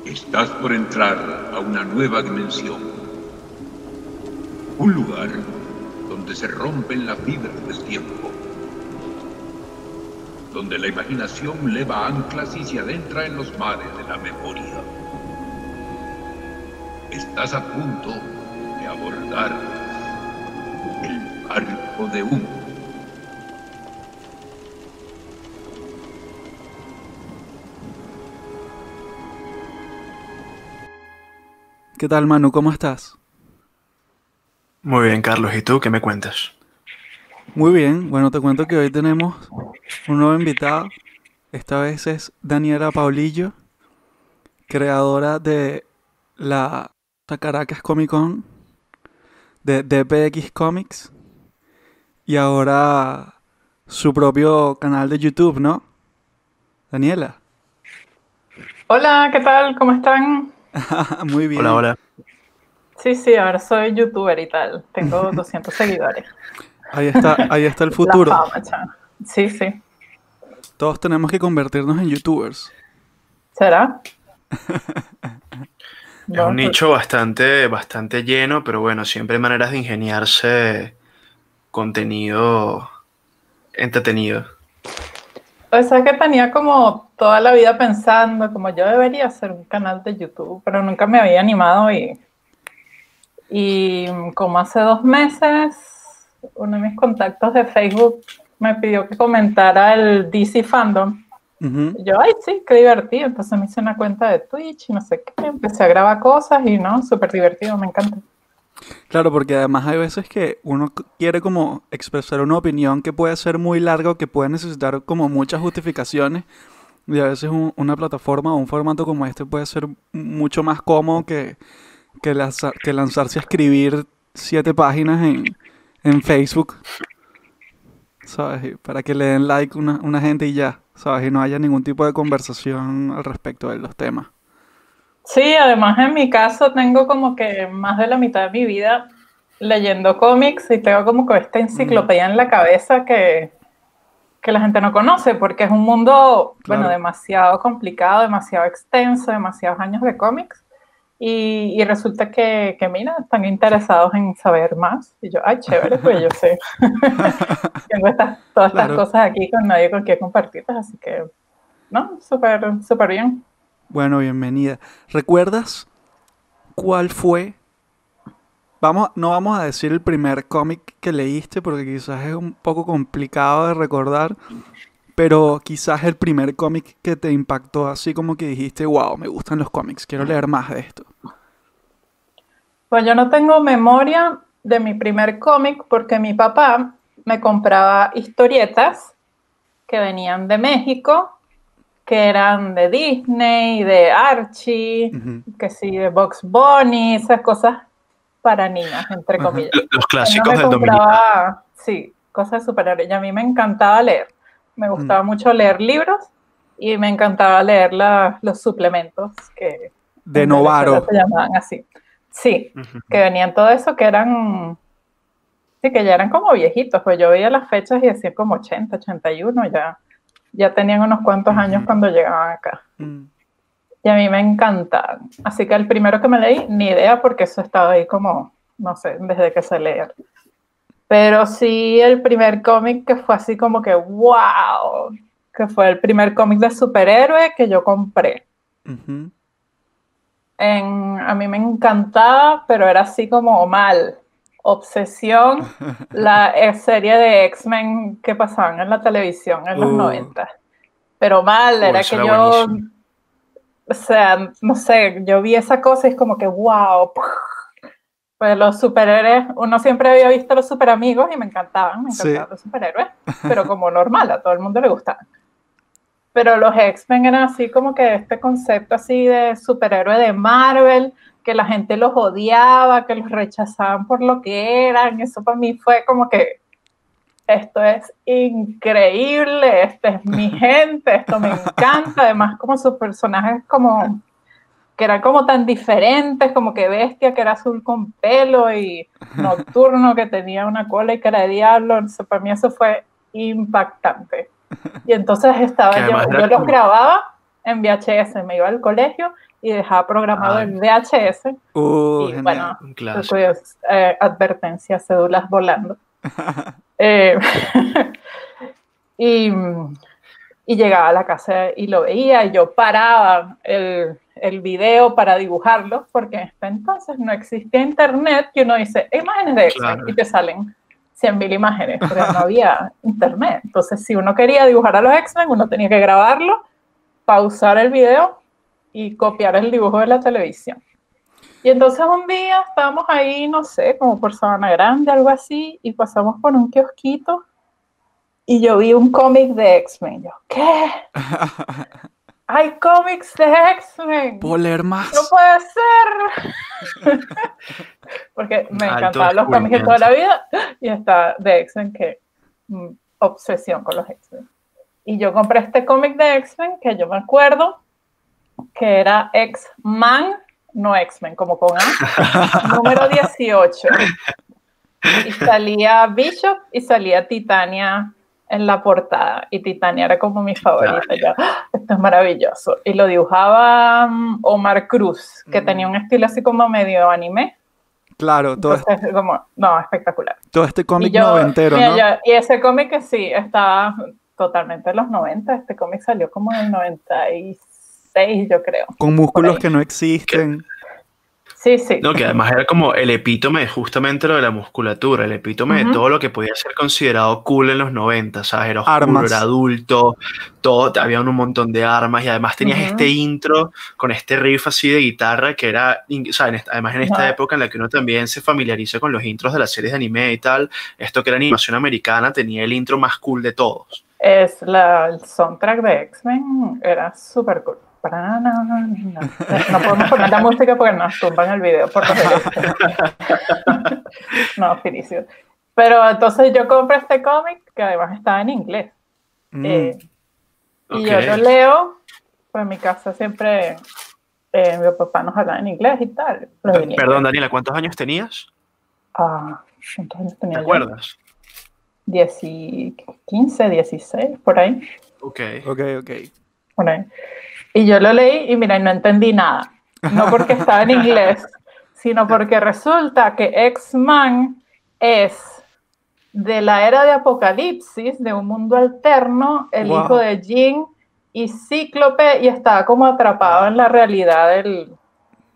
Estás por entrar a una nueva dimensión. Un lugar donde se rompen las fibras del tiempo. Donde la imaginación leva anclas y se adentra en los mares de la memoria. Estás a punto de abordar el barco de humo. ¿Qué tal, Manu? ¿Cómo estás? Muy bien, Carlos. ¿Y tú qué me cuentas? Muy bien. Bueno, te cuento que hoy tenemos un nuevo invitado. Esta vez es Daniela Paulillo, creadora de la Caracas Comic Con, de DPX Comics y ahora su propio canal de YouTube, ¿no? Daniela. Hola, ¿qué tal? ¿Cómo están? Muy Hola, bien. hola. Sí, ahora soy youtuber y tal. Tengo 200 seguidores. Ahí está el La futuro. fama, chao. Sí. Todos tenemos que convertirnos en YouTubers. ¿Será? Es un No, nicho bastante lleno, pero bueno, siempre hay maneras de ingeniarse contenido entretenido. pues es que tenía como toda la vida pensando, como yo debería hacer un canal de YouTube, pero nunca me había animado y como hace 2 meses, uno de mis contactos de Facebook me pidió que comentara el DC Fandom. Ujú. Y yo, ay, sí, qué divertido. Entonces me hice una cuenta de Twitch y no sé qué. Empecé a grabar cosas y no, súper divertido, me encanta. Claro, porque además hay veces que uno quiere como expresar una opinión que puede ser muy larga o que puede necesitar como muchas justificaciones y a veces una plataforma o un formato como este puede ser mucho más cómodo que lanzarse a escribir 7 páginas en Facebook, ¿sabes? Y para que le den like una gente y ya, ¿sabes? Y no haya ningún tipo de conversación al respecto de los temas. Sí, además en mi caso tengo como que más de la mitad de mi vida leyendo cómics y tengo como que esta Mm, enciclopedia en la cabeza que la gente no conoce porque es un mundo, bueno, claro. demasiado complicado, demasiado extenso, demasiados años de cómics. Y resulta que, mira, están interesados en saber más. Y yo, ay, chévere, pues yo sé. Tengo todas estas Claro. cosas aquí con nadie con quien compartirlas, así que, no, súper bien. Bueno, bienvenida. ¿Recuerdas cuál fue? No vamos a decir el primer cómic que leíste porque quizás es un poco complicado de recordar, pero quizás el primer cómic que te impactó así como que dijiste, wow, me gustan los cómics, quiero leer más de esto. Pues yo no tengo memoria de mi primer cómic porque mi papá me compraba historietas que venían de México, que eran de Disney, de Archie, Ujú. que sí, de Bugs Bunny, esas cosas para niños, entre Ajá. comillas. Los Él no clásicos me del dominicano. compraba, sí, cosas de superhéroes. Y a mí me encantaba leer. Me Mm. gustaba mucho leer libros y me encantaba leer los suplementos que De en Venezuela Novaro. se llamaban así. Sí, que Ujú. venían todo eso, que eran, sí, que ya eran como viejitos. Pues yo veía las fechas y decía como 80, 81, ya tenían unos cuantos años Ujú. cuando llegaban acá. Mm. Y a mí me encantaban. Así que el primero que me leí, ni idea, porque eso estaba ahí como, no sé, desde que sé leer. Pero sí el primer cómic que fue así como que, wow, que fue el primer cómic de superhéroe que yo compré. Ujú. A mí me encantaba, pero era así como mal. Obsesión, la serie de X-Men que pasaban en la televisión en los Uh, 90. Pero mal, era Eso que era yo, buenísimo. o sea, no sé, yo vi esa cosa y es como que, wow. Pues los superhéroes, uno siempre había visto los superamigos y me sí. encantaban los superhéroes, pero como normal, a todo el mundo le gustaban. Pero los X-Men eran así como que este concepto así de superhéroe de Marvel, que la gente los odiaba, que los rechazaban por lo que eran. Eso para mí fue como que esto es increíble, esta es mi gente, esto me encanta. Además, como sus personajes como que eran como tan diferentes, como que Bestia, que era azul con pelo, y Nocturno, que tenía una cola y cara de diablo. Entonces, para mí eso fue impactante. Y entonces Que estaba además yo era los como, grababa en VHS. Me iba al colegio y dejaba programado el VHS. Y genial. bueno, Un clásico. advertencia, cédulas volando. Eh, y, y llegaba a la casa y lo veía, y yo paraba el video para dibujarlo, porque hasta entonces no existía internet, que uno dice, imágenes de X-Men, Claro. y te salen 100.000 imágenes, pero no había internet. Entonces, si uno quería dibujar a los X-Men, uno tenía que grabarlo, pausar el video y copiar el dibujo de la televisión. Y entonces un día estábamos ahí, no sé, como por Sabana Grande, algo así, y pasamos por un kiosquito y yo vi un cómic de X-Men. Yo, ¿qué? ¡Hay cómics de X-Men! ¿Puedo leer más? ¡No puede ser! Porque me Alto encantaban los cómics de toda la vida, y está de X-Men, que obsesión con los X-Men. Y yo compré este cómic de X-Men, que yo me acuerdo que era X-Man, no X-Men, como con A, número 18. Y salía Bishop y salía Titania en la portada. Y Titania era como mi favorita. Yo, esto es maravilloso. Y lo dibujaba Omar Cruz, que tenía un estilo así como medio anime. Claro, Entonces, como, no, espectacular. todo este cómic Y yo, noventero, mira, ¿no? y ese cómic que sí, estaba totalmente en los 90. Este cómic salió como en el 96, yo creo. Con músculos que no existen. Sí, sí. No, que además era como el epítome de justamente lo de la musculatura, el epítome de todo lo que podía ser considerado cool en los 90, ¿sabes? Era oscuro, Armas. era adulto, todo, había un montón de armas y además tenías este intro con este riff así de guitarra que era, o sea, además en esta época en la que uno también se familiariza con los intros de las series de anime y tal, esto que era animación americana tenía el intro más cool de todos. El soundtrack de X-Men era súper cool. No podemos poner la música porque nos tumban el video por los derechos. No, finísimo. Pero entonces yo compré este cómic, que además estaba en inglés. Y yo lo leo, pues en mi casa siempre mi papá nos hablaba en inglés y tal. Perdón, Daniela, ¿cuántos años tenías? ¿Cuántos años tenía ¿Te acuerdas? 15, 16, por ahí. Ok. Por ahí. Y yo lo leí y mira, no entendí nada. No porque estaba en inglés, sino porque resulta que X-Man es de la era de Apocalipsis, de un mundo alterno, el hijo de Jean y Cíclope, y estaba como atrapado en la realidad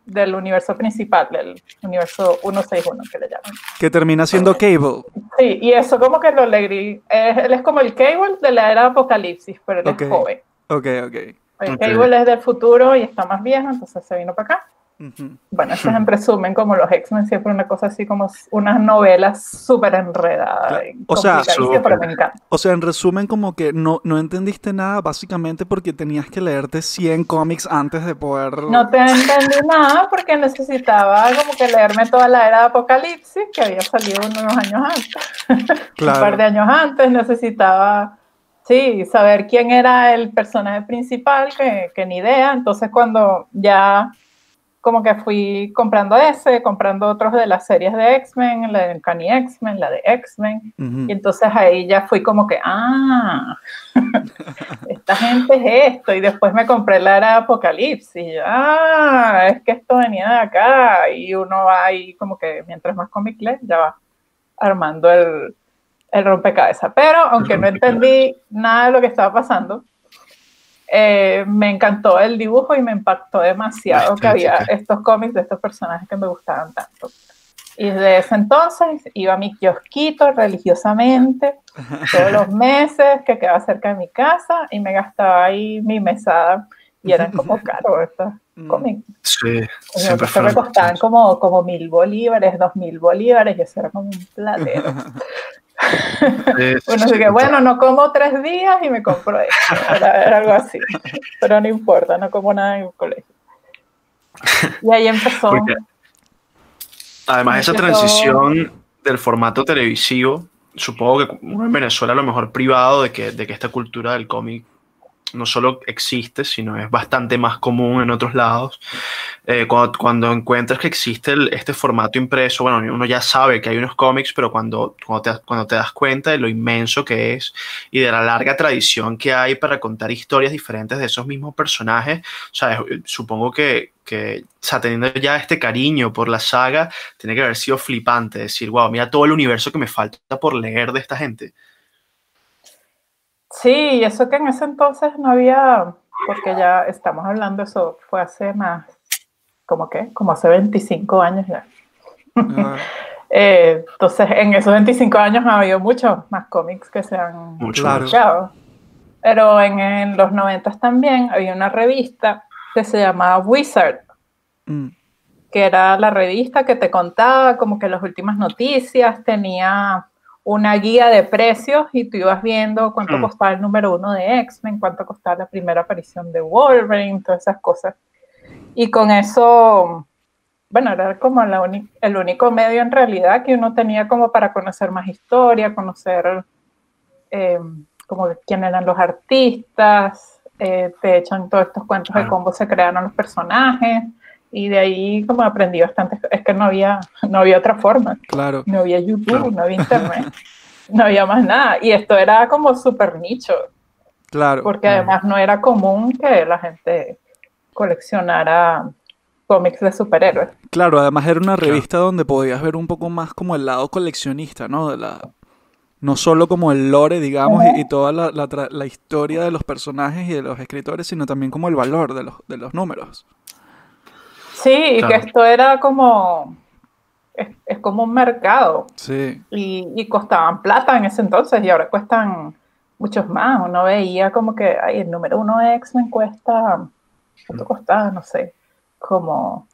del universo principal, del universo 161 que le llaman. Que termina siendo Cable. Sí, y eso como que lo leí. Él es como el Cable de la era de Apocalipsis, pero él es joven. Ok. El Cable es del futuro y está más viejo, entonces se vino para acá. Bueno, eso es en resumen, como los X-Men, siempre una cosa así como unas novelas súper enredadas. O sea, pero me encanta. O sea, en resumen, como que no entendiste nada, básicamente porque tenías que leerte 100 cómics antes de poder... No te entendí nada porque necesitaba como que leerme toda la era de Apocalipsis, que había salido unos años antes. Claro. Un par de años antes necesitaba... Sí, saber quién era el personaje principal, que ni idea. Entonces, cuando ya como que fui comprando otros de las series de X-Men, la de Uncanny X-Men, la de X-Men, y entonces ahí ya fui como que, esta gente es esto, y después me compré la era de Apocalipsis, y es que esto venía de acá, y uno va ahí como que mientras más cómic lee, ya va armando el rompecabezas. Pero aunque no entendí nada de lo que estaba pasando, me encantó el dibujo y me impactó demasiado que había estos cómics de estos personajes que me gustaban tanto. Y desde ese entonces iba a mi kiosquito religiosamente todos los meses que quedaba cerca de mi casa y me gastaba ahí mi mesada. Y eran como caros estos cómics. Sí, siempre me costaban como 1.000 bolívares, 2.000 bolívares, y eso era como un platero. Bueno, así que bueno, no como 3 días y me compro esto. Era algo así. Pero no importa, no como nada en el colegio. Y ahí empezó. Porque, además, esa transición del formato televisivo, supongo que en Venezuela a lo mejor privado de que esta cultura del cómic no solo existe, sino es bastante más común en otros lados. cuando encuentras que existe este formato impreso, bueno, uno ya sabe que hay unos cómics, pero cuando te das cuenta de lo inmenso que es y de la larga tradición que hay para contar historias diferentes de esos mismos personajes, o sea, supongo o sea, teniendo ya este cariño por la saga, tiene que haber sido flipante decir, wow, mira todo el universo que me falta por leer de esta gente. Sí, y eso que en ese entonces no había, porque ya estamos hablando, eso fue hace más, como hace 25 años ya. Entonces, en esos 25 años ha habido muchos más cómics que se han publicado. Pero en los 90 también había una revista que se llamaba Wizard, que era la revista que te contaba como que las últimas noticias, tenía una guía de precios y tú ibas viendo cuánto costaba el número 1 de X-Men, cuánto costaba la primera aparición de Wolverine, todas esas cosas. Y con eso, bueno, era como el único medio en realidad que uno tenía como para conocer más historia, conocer como quién eran los artistas, te echan todos estos cuentos de cómo se crearon los personajes, y de ahí como aprendí bastante. Es que no había otra forma. Claro. No había YouTube, no había internet, no había más nada. Y esto era como súper nicho. Claro. Porque además no era común que la gente coleccionara cómics de superhéroes. Claro, además era una revista donde podías ver un poco más como el lado coleccionista, ¿no? No solo como el lore, digamos, y toda la historia de los personajes y de los escritores, sino también como el valor de los números. Sí, claro. Que esto era como, es como un mercado. Sí. Y costaban plata en ese entonces y ahora cuestan muchos más. Uno veía como que, ay, el número 1 de X-Men cuesta, ¿cuánto costaba? No sé, como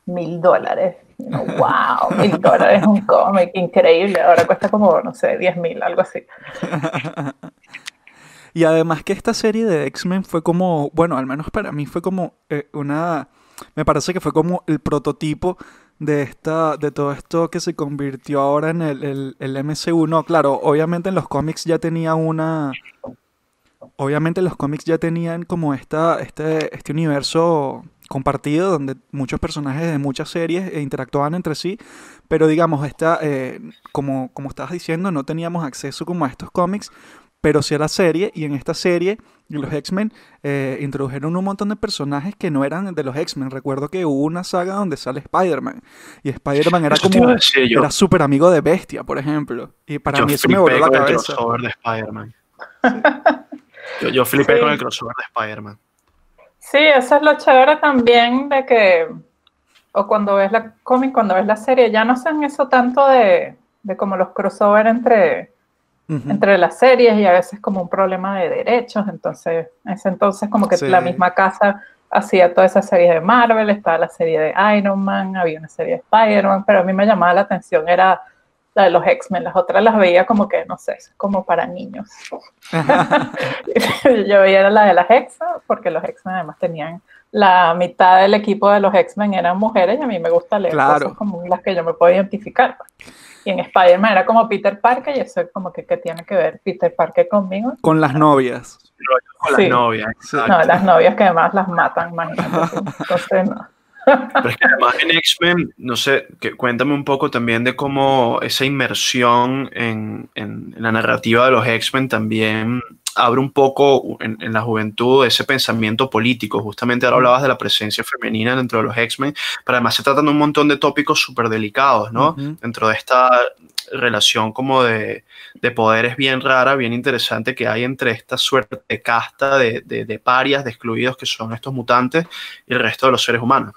$1,000. No, wow, $1,000 un cómic, increíble. Ahora cuesta como, no sé, 10,000, algo así. Y además que esta serie de X-Men fue como, bueno, al menos para mí fue como me parece que fue como el prototipo de todo esto que se convirtió ahora en el MCU. No, claro, obviamente los cómics ya tenían como este universo compartido donde muchos personajes de muchas series interactuaban entre sí, pero digamos, como estabas diciendo, no teníamos acceso como a estos cómics, pero sí a la serie, y en esta serie, los X-Men introdujeron un montón de personajes que no eran de los X-Men. Recuerdo que hubo una saga donde sale Spider-Man, y Spider-Man era era súper amigo de Bestia, por ejemplo, y para mí eso me voló la cabeza. Yo flipé con el crossover de Spider-Man. Sí, eso es lo chévere también de que, o cuando ves la cómic, cuando ves la serie, ya no hacen eso tanto de como los crossover entre las series, y a veces como un problema de derechos. Entonces, en ese entonces como que la misma casa hacía toda esa serie de Marvel, estaba la serie de Iron Man, había una serie de Spider-Man, pero a mí me llamaba la atención era la de los X-Men. Las otras las veía como que, no sé, como para niños. Yo veía la de las X, porque los X-Men además tenían la mitad del equipo de los X-Men eran mujeres, y a mí me gusta leer cosas como las que yo me puedo identificar. Y en Spider-Man era como Peter Parker, y eso es como que ¿qué tiene que ver Peter Parker conmigo? Con las novias. Con las novias. No, las novias que además las matan, imagínate. Entonces no. Pero es que además en X-Men, no sé, cuéntame un poco también de cómo esa inmersión en la narrativa de los X-Men también abre un poco en la juventud ese pensamiento político. Justamente ahora hablabas de la presencia femenina dentro de los X-Men, pero además se tratan de un montón de tópicos súper delicados, ¿no? Dentro de esta relación como de poderes bien rara, bien interesante que hay entre esta suerte de casta de parias, de excluidos que son estos mutantes y el resto de los seres humanos.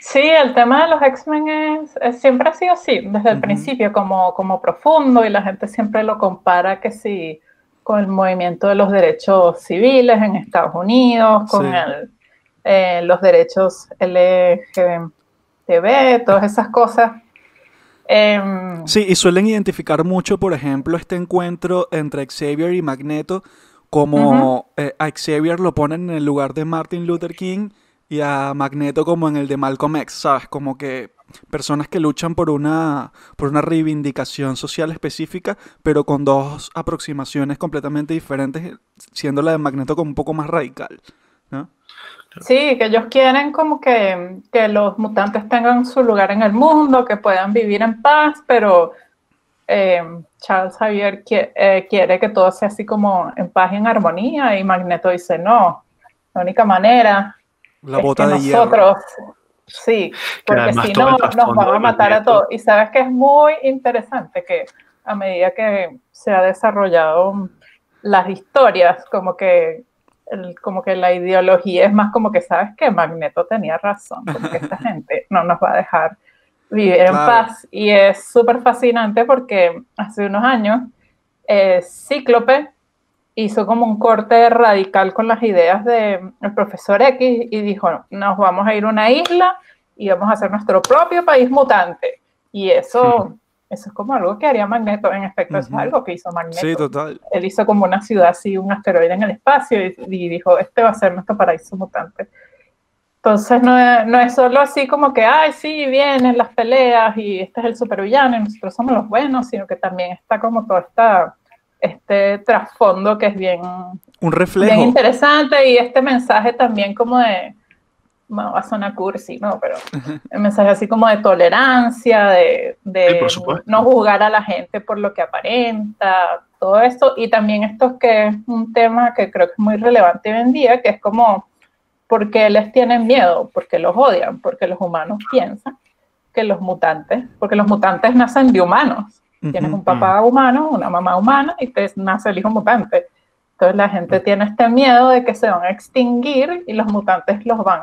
Sí, el tema de los X-Men siempre ha sido así, desde el principio, como profundo, y la gente siempre lo compara que sí con el movimiento de los derechos civiles en Estados Unidos, con los derechos LGTB, todas esas cosas. Sí, y suelen identificar mucho, por ejemplo, este encuentro entre Xavier y Magneto, como a Xavier lo ponen en el lugar de Martin Luther King, y a Magneto como en el de Malcolm X, ¿sabes? Como que personas que luchan por una reivindicación social específica, pero con dos aproximaciones completamente diferentes, siendo la de Magneto como un poco más radical. ¿no? Sí, que ellos quieren como que los mutantes tengan su lugar en el mundo, que puedan vivir en paz, pero Charles Xavier quiere que todo sea así como en paz y en armonía, y Magneto dice, no, la única manera La es bota que de hierro. nosotros, sí, Que porque además si todo no el nos trasfondo van a de matar a Magneto. todos. Y sabes que es muy interesante que a medida que se ha desarrollado las historias, como que la ideología es más como que sabes que Magneto tenía razón, como que esta gente no nos va a dejar vivir en Claro. paz. Y es súper fascinante porque hace unos años Cíclope hizo como un corte radical con las ideas del profesor X y dijo, nos vamos a ir a una isla y vamos a hacer nuestro propio país mutante. Y eso es como algo que haría Magneto, en efecto, eso es algo que hizo Magneto. Sí, total. Él hizo como una ciudad así, un asteroide en el espacio y dijo, este va a ser nuestro paraíso mutante. Entonces no es solo así como que, ay, sí, vienen las peleas y este es el supervillano y nosotros somos los buenos, sino que también está como todo este trasfondo que es bien Un reflejo. bien interesante, y este mensaje también como de, bueno, va a sonar cursi, ¿no? Pero el mensaje así como de tolerancia, Sí, por de supuesto. no juzgar a la gente por lo que aparenta, todo esto. Y también esto que es un tema que creo que es muy relevante hoy en día, que es como, ¿por qué les tienen miedo? ¿Por qué los odian? Porque los humanos piensan que los mutantes, porque los mutantes nacen de humanos. Tienes un papá humano, una mamá humana y te nace el hijo mutante. Entonces la gente tiene este miedo de que se van a extinguir y los mutantes los van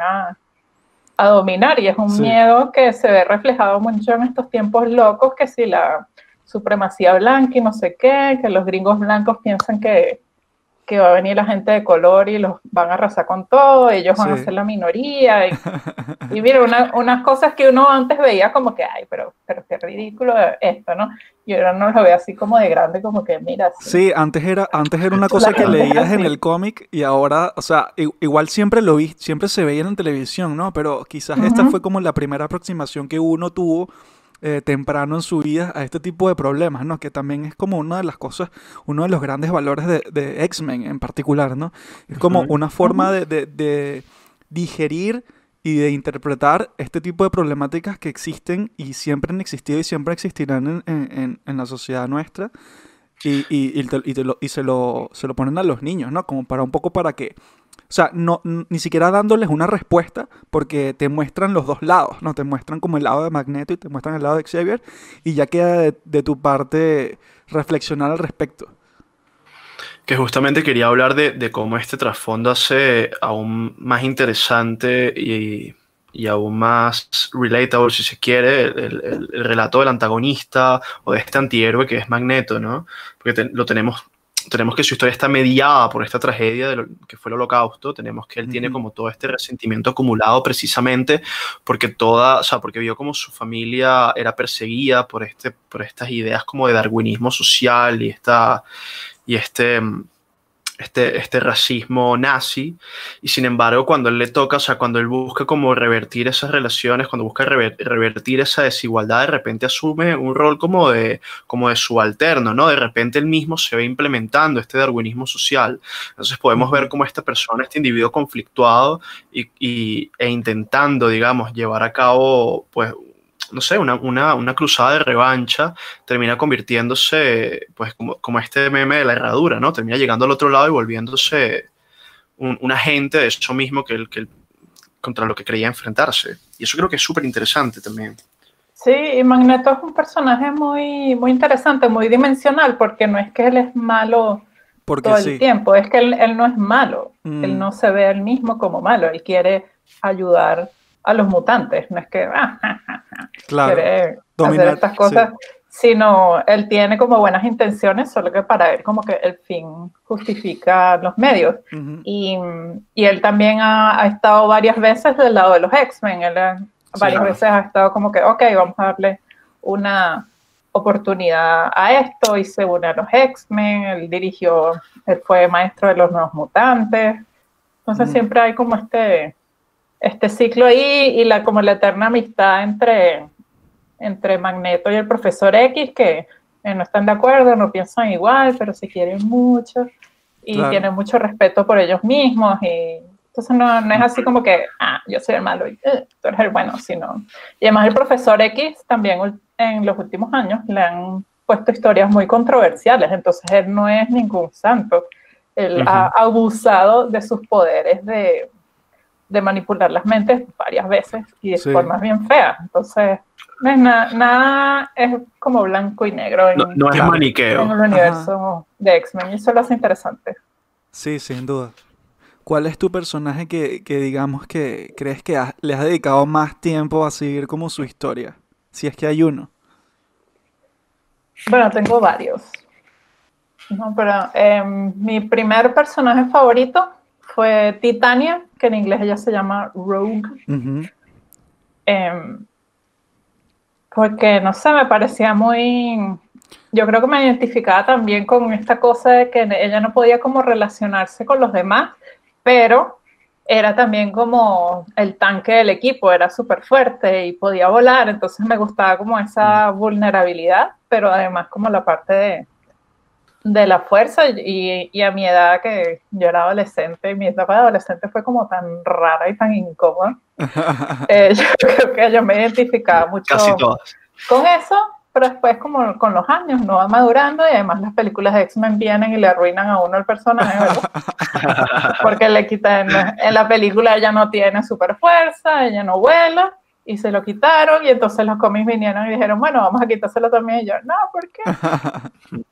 a dominar, y es un Sí. miedo que se ve reflejado mucho en estos tiempos locos, que si la supremacía blanca y no sé qué, que los gringos blancos piensan que va a venir la gente de color y los van a arrasar con todo, ellos van a Sí. ser la minoría, y mira, unas cosas que uno antes veía como que, ay, pero qué ridículo esto, ¿no? Y ahora no lo ve así como de grande, como que, mira. Sí, antes era una cosa que gente es leías en así. el cómic y ahora, o sea, igual siempre lo vi, siempre se veía en televisión, ¿no? Pero quizás esta fue como la primera aproximación que uno tuvo temprano en su vida a este tipo de problemas, ¿no? Que también es como una de las cosas, uno de los grandes valores de X-Men en particular, ¿no? Es como una forma de digerir y de interpretar este tipo de problemáticas que existen y siempre han existido y siempre existirán en la sociedad nuestra. Y se lo ponen a los niños, ¿no? Como para un poco para que... O sea, ni siquiera dándoles una respuesta, porque te muestran los dos lados, ¿no? Te muestran como el lado de Magneto y te muestran el lado de Xavier, y ya queda de tu parte reflexionar al respecto. Que justamente quería hablar de cómo este trasfondo hace aún más interesante y aún más relatable, si se quiere, el relato del antagonista o de este antihéroe que es Magneto, ¿no? Porque tenemos que su historia está mediada por esta tragedia que fue el Holocausto. Tenemos que él tiene como todo este resentimiento acumulado precisamente porque porque vio como su familia era perseguida por estas ideas como de darwinismo social y este racismo nazi, y sin embargo cuando él le toca, cuando él busca como revertir esas relaciones, cuando busca revertir esa desigualdad, de repente asume un rol como de subalterno, ¿no? De repente él mismo se ve implementando este darwinismo social. Entonces podemos ver cómo esta persona, este individuo conflictuado e intentando, digamos, llevar a cabo, pues, no sé, una cruzada de revancha, termina convirtiéndose, pues, como este meme de la herradura, ¿no? Termina llegando al otro lado y volviéndose un agente de eso mismo que él contra lo que creía enfrentarse. Y eso creo que es súper interesante también. Sí, y Magneto es un personaje muy, muy interesante, muy dimensional, porque no es que él es malo todo el tiempo, es que él no es malo, él no se ve a él mismo como malo, él quiere ayudar a los mutantes, no es que claro, quiere hacer estas cosas, sí, sino él tiene como buenas intenciones, solo que para él como que el fin justifica los medios. Y él también ha estado varias veces del lado de los X-Men, varias veces ha estado como que, ok, vamos a darle una oportunidad a esto, y se une a los X-Men, él fue maestro de los Nuevos Mutantes, entonces siempre hay como este ciclo ahí, y como la eterna amistad entre Magneto y el profesor X, que no están de acuerdo, no piensan igual, pero se quieren mucho y tienen mucho respeto por ellos mismos, y Entonces no es así como que, yo soy el malo y tú eres el bueno, sino... Y además el profesor X también en los últimos años le han puesto historias muy controversiales, entonces él no es ningún santo. Él ha abusado de sus poderes de manipular las mentes varias veces y de formas bien feas. Entonces, no es nada es como blanco y negro no es maniqueo. En el universo de X-Men, y eso lo hace interesante. Sí, sin duda. ¿Cuál es tu personaje que digamos que crees que le has dedicado más tiempo a seguir como su historia? Si es que hay uno. Bueno, tengo varios. No, pero mi primer personaje favorito fue Titania, que en inglés ella se llama Rogue. Porque, no sé, me parecía muy... Yo creo que me identificaba también con esta cosa de que ella no podía como relacionarse con los demás, pero era también como el tanque del equipo, era súper fuerte y podía volar, entonces me gustaba como esa vulnerabilidad, pero además como la parte de la fuerza y a mi edad, que yo era adolescente, mi etapa de adolescente fue como tan rara y tan incómoda. Yo creo que yo me identificaba mucho con eso, pero después como con los años no va madurando y además las películas de X-Men vienen y le arruinan a uno el personaje, ¿verdad? Porque le quitan, en la película ella no tiene super fuerza, ella no vuela, y se lo quitaron, y entonces los cómics vinieron y dijeron, bueno, vamos a quitárselo también, y yo, no, ¿por qué?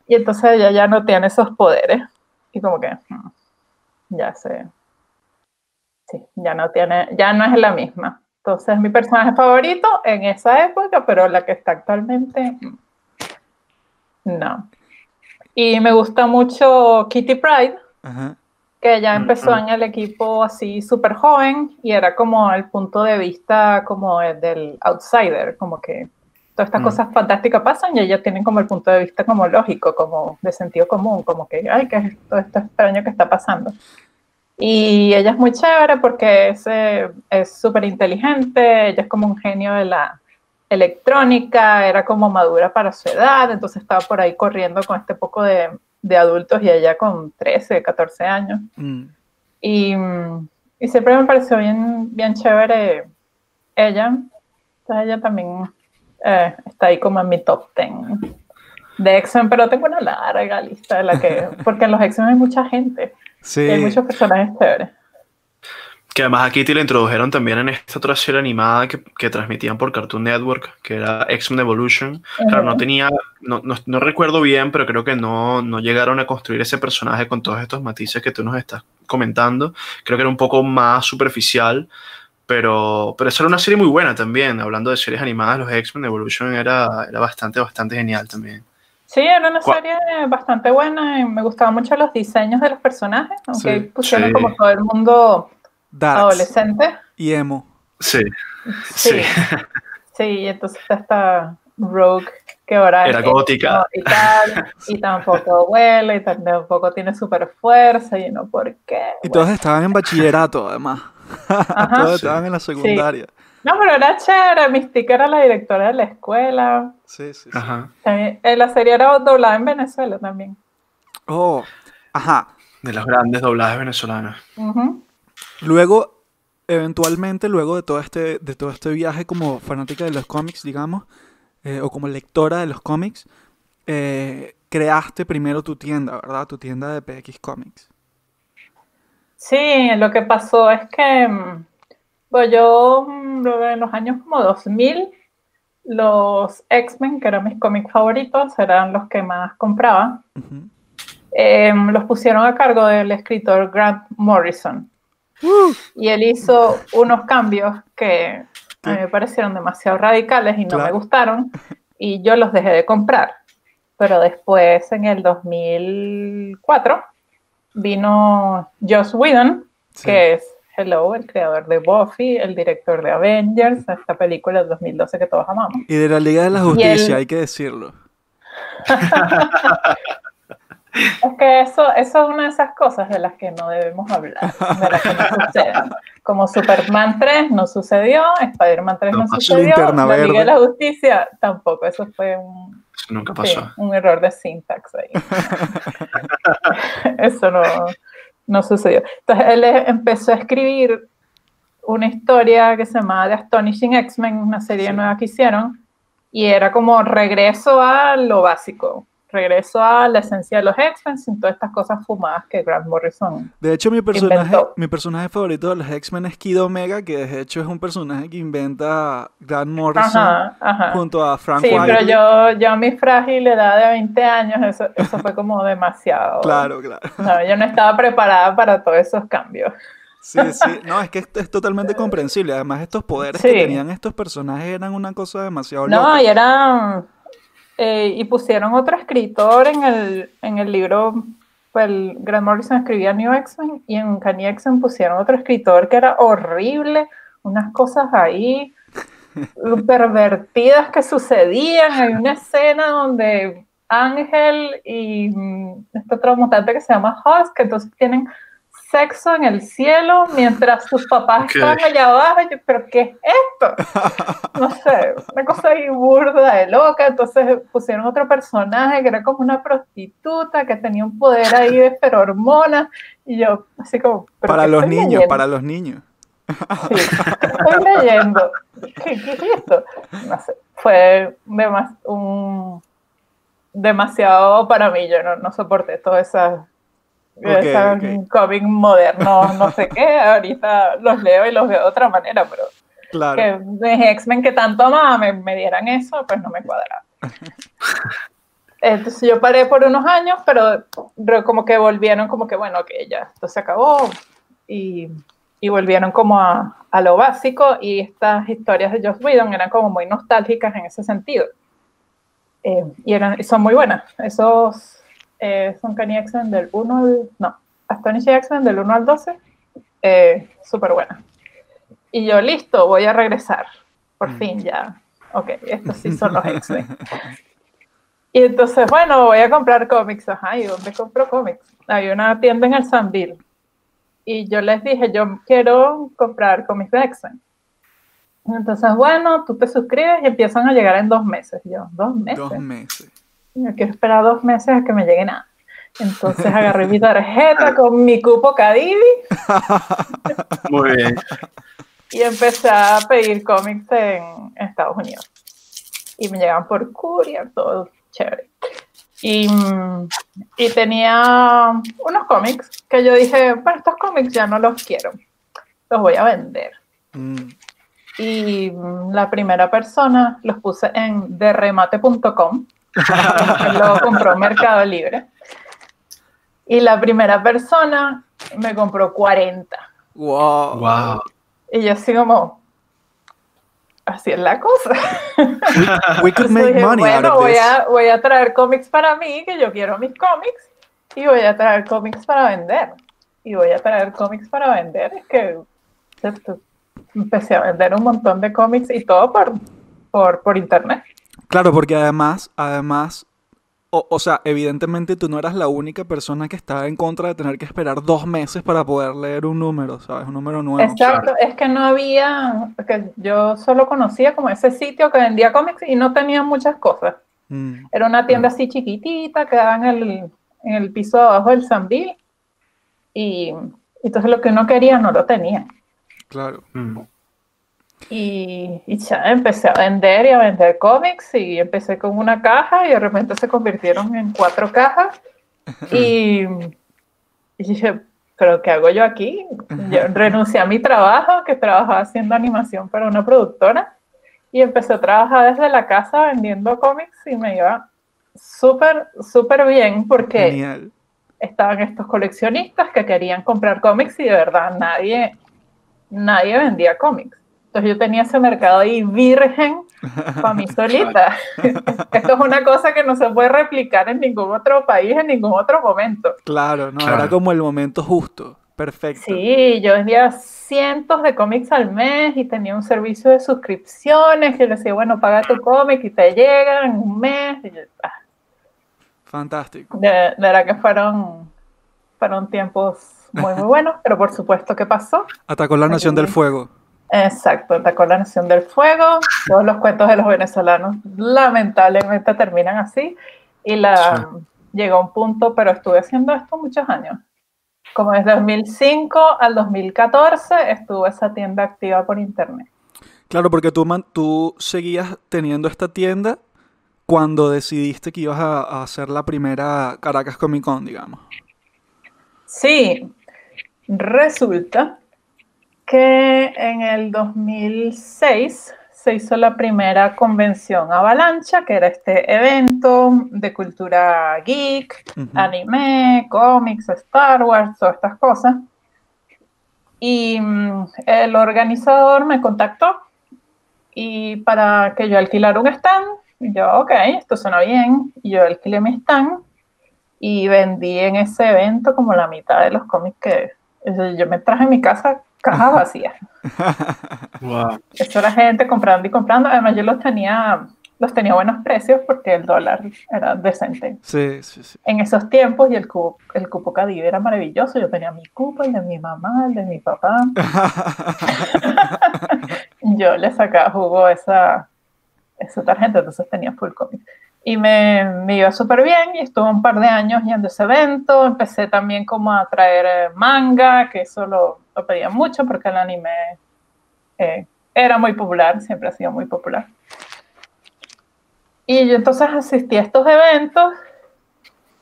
Y entonces ella ya no tiene esos poderes, y como que, sí, ya no es la misma. Entonces mi personaje favorito en esa época, pero la que está actualmente, no. Y me gusta mucho Kitty Pryde, que ella empezó en el equipo así súper joven y era como el punto de vista como del outsider, como que todas estas cosas fantásticas pasan y ellos tienen como el punto de vista como lógico, como de sentido común, como que, ay, ¿qué es todo esto extraño que está pasando? Y ella es muy chévere porque es súper inteligente, ella es como un genio de la electrónica, era como madura para su edad, entonces estaba por ahí corriendo con este poco de adultos y ella con 13, 14 años. Y siempre me pareció bien chévere ella. Entonces ella también está ahí como en mi top 10 de X-Men, pero tengo una larga lista porque en los X-Men hay mucha gente. Sí. Y hay muchos personajes chéveres. Que además a Kitty le introdujeron también en esta otra serie animada que transmitían por Cartoon Network, que era X-Men Evolution. Claro, no recuerdo bien, pero creo que no llegaron a construir ese personaje con todos estos matices que tú nos estás comentando. Creo que era un poco más superficial, pero esa era una serie muy buena también. Hablando de series animadas, los X-Men Evolution era bastante genial también. Sí, era una serie bastante buena y me gustaban mucho los diseños de los personajes, aunque pusieron como todo el mundo Darks adolescente. Y emo. Sí, y entonces está Rogue, que ahora era gótica. Y tal, y tampoco vuela, y tampoco tiene super fuerza, y no, ¿por qué? Y todos estaban en bachillerato, además. Todos estaban en la secundaria. No, pero era chévere. Mystique era la directora de la escuela. Sí. También, la serie era doblada en Venezuela también. Oh, ajá. De los grandes doblajes venezolanos. Luego, eventualmente, luego de todo este viaje como fanática de los cómics, digamos, o como lectora de los cómics, creaste primero tu tienda, ¿verdad? Tu tienda de PX Comics. Sí, lo que pasó es que pues yo en los años como 2000, los X-Men, que eran mis cómics favoritos, eran los que más compraba. Los pusieron a cargo del escritor Grant Morrison. Y él hizo unos cambios que a mí me parecieron demasiado radicales y no me gustaron, y yo los dejé de comprar. Pero después, en el 2004, vino Joss Whedon, que es el creador de Buffy, el director de Avengers, esta película del 2012 que todos amamos. Y de la Liga de la Justicia, hay que decirlo. Es que eso es una de esas cosas de las que no debemos hablar, de las que no suceden. Como Superman 3 no sucedió, Spider-Man 3 no sucedió, la Liga de la Justicia tampoco. Eso fue nunca pasó. Un error de syntax ahí. Eso no sucedió. Entonces él empezó a escribir una historia que se llamaba The Astonishing X-Men, una serie nueva que hicieron, y era como regreso a lo básico, regreso a la esencia de los X-Men sin todas estas cosas fumadas que Grant Morrison De hecho, inventó. mi personaje favorito de los X-Men es Kid Omega, que de hecho es un personaje que inventa Grant Morrison Ajá. junto a Frank Sí, Whiteley. pero yo a mi frágil edad de 20 años, eso fue como demasiado. Claro. No, yo no estaba preparada para todos esos cambios. Sí. No, es que esto es totalmente comprensible. Además, estos poderes Sí. que tenían estos personajes eran una cosa demasiado No, loca. y eran... y pusieron otro escritor en el libro, pues el Grant Morrison escribía New X-Men, y en Uncanny X-Men pusieron otro escritor que era horrible, unas cosas ahí pervertidas que sucedían. Hay una escena donde Ángel y este otro mutante que se llama Husk, que entonces tienen sexo en el cielo mientras sus papás están allá abajo. ¿Pero qué es esto? No sé, una cosa ahí burda de loca. Entonces pusieron otro personaje que era como una prostituta que tenía un poder ahí de ferormonas, y yo así como... Para los niños. Sí, estoy leyendo. ¿Qué es esto? No sé, fue demasiado para mí. Yo no soporté todas esas cómics modernos, no sé qué. Ahorita los leo y los veo de otra manera, pero Claro. que de X-Men que tanto amaba me dieran eso, pues no me cuadraba. Entonces yo paré por unos años, pero como que volvieron, como que bueno, que ya, esto se acabó, y volvieron como a lo básico, y estas historias de Joss Whedon eran como muy nostálgicas en ese sentido. Y son muy buenas. Esos son Uncanny X-Men del 1 al... No, Astonishing X-Men del 1 al 12. Súper buenas. Y yo, listo, voy a regresar. Por fin ya. Ok, estos sí son los X-Men. Y entonces, bueno, voy a comprar cómics. Ajá, ¿y dónde compro cómics? Hay una tienda en el Sanville. Y yo les dije, yo quiero comprar cómics de X-Men. Entonces, bueno, tú te suscribes y empiezan a llegar en 2 meses. Yo, 2 meses. 2 meses. Yo quiero esperar 2 meses a que me llegue nada. Entonces agarré mi tarjeta con mi cupo Cadivi. Muy bien. Y empecé a pedir cómics en Estados Unidos. Y me llegaban por courier, todo chévere. Y tenía unos cómics que yo dije, bueno, estos cómics ya no los quiero, los voy a vender. Y la primera persona los puse en derremate.com, lo compró Mercado Libre. Y la primera persona me compró 40. Wow. Y yo así como, así es la cosa. We could make dije, money out bueno, of this. voy a traer cómics para mí, que yo quiero mis cómics, y voy a traer cómics para vender. Y voy a traer cómics para vender. Es que empecé a vender un montón de cómics y todo por internet. Claro, porque además, o sea, evidentemente tú no eras la única persona que estaba en contra de tener que esperar 2 meses para poder leer un número, ¿sabes? Un número nuevo. Exacto, es que no había, porque yo solo conocía como ese sitio que vendía cómics y no tenía muchas cosas. Era una tienda así chiquitita, quedaba en el piso de abajo del Sanville, y entonces lo que uno quería no lo tenía. Claro. Y ya empecé a vender y a vender cómics, y empecé con una caja y de repente se convirtieron en 4 cajas. Y dije, ¿pero qué hago yo aquí? Yo renuncié a mi trabajo, que trabajaba haciendo animación para una productora, y empecé a trabajar desde la casa vendiendo cómics, y me iba súper, súper bien, porque Genial. estaban estos coleccionistas que querían comprar cómics y de verdad nadie vendía cómics. Entonces yo tenía ese mercado ahí virgen para mí solita. Esto es una cosa que no se puede replicar en ningún otro país, en ningún otro momento. Claro, no, era como el momento justo. Perfecto. Sí, yo vendía cientos de cómics al mes y tenía un servicio de suscripciones que le decía, bueno, paga tu cómic y te llega en un mes. Y yo, Fantástico. de verdad que fueron tiempos muy, muy buenos, pero por supuesto que pasó. Atacó la Nación del Fuego. Exacto, atacó la Nación del Fuego. Todos los cuentos de los venezolanos lamentablemente terminan así. Y llegó a un punto, pero estuve haciendo esto muchos años. Como desde 2005 al 2014 estuvo esa tienda activa por internet. Claro, porque tú seguías teniendo esta tienda cuando decidiste que ibas a hacer la primera Caracas Comic Con, digamos. Sí, resulta que en el 2006 se hizo la primera convención Avalancha, que era este evento de cultura geek, anime, cómics, Star Wars, todas estas cosas. Y el organizador me contactó y para que yo alquilara un stand. Y yo, ok, esto suena bien. Y yo alquilé mi stand y vendí en ese evento como la mitad de los cómics que yo me traje en mi casa, cajas vacías. Wow. Eso era gente comprando y comprando. Además, yo los tenía a buenos precios porque el dólar era decente. Sí. En esos tiempos, y el cupo Cadive era maravilloso. Yo tenía mi cupo, el de mi mamá, el de mi papá. Yo le sacaba jugo a esa tarjeta, entonces tenía full cómics. Y me iba súper bien y estuve un par de años yendo a ese evento. Empecé también como a traer manga, que eso lo pedía mucho porque el anime era muy popular, siempre ha sido muy popular. Y yo entonces asistí a estos eventos,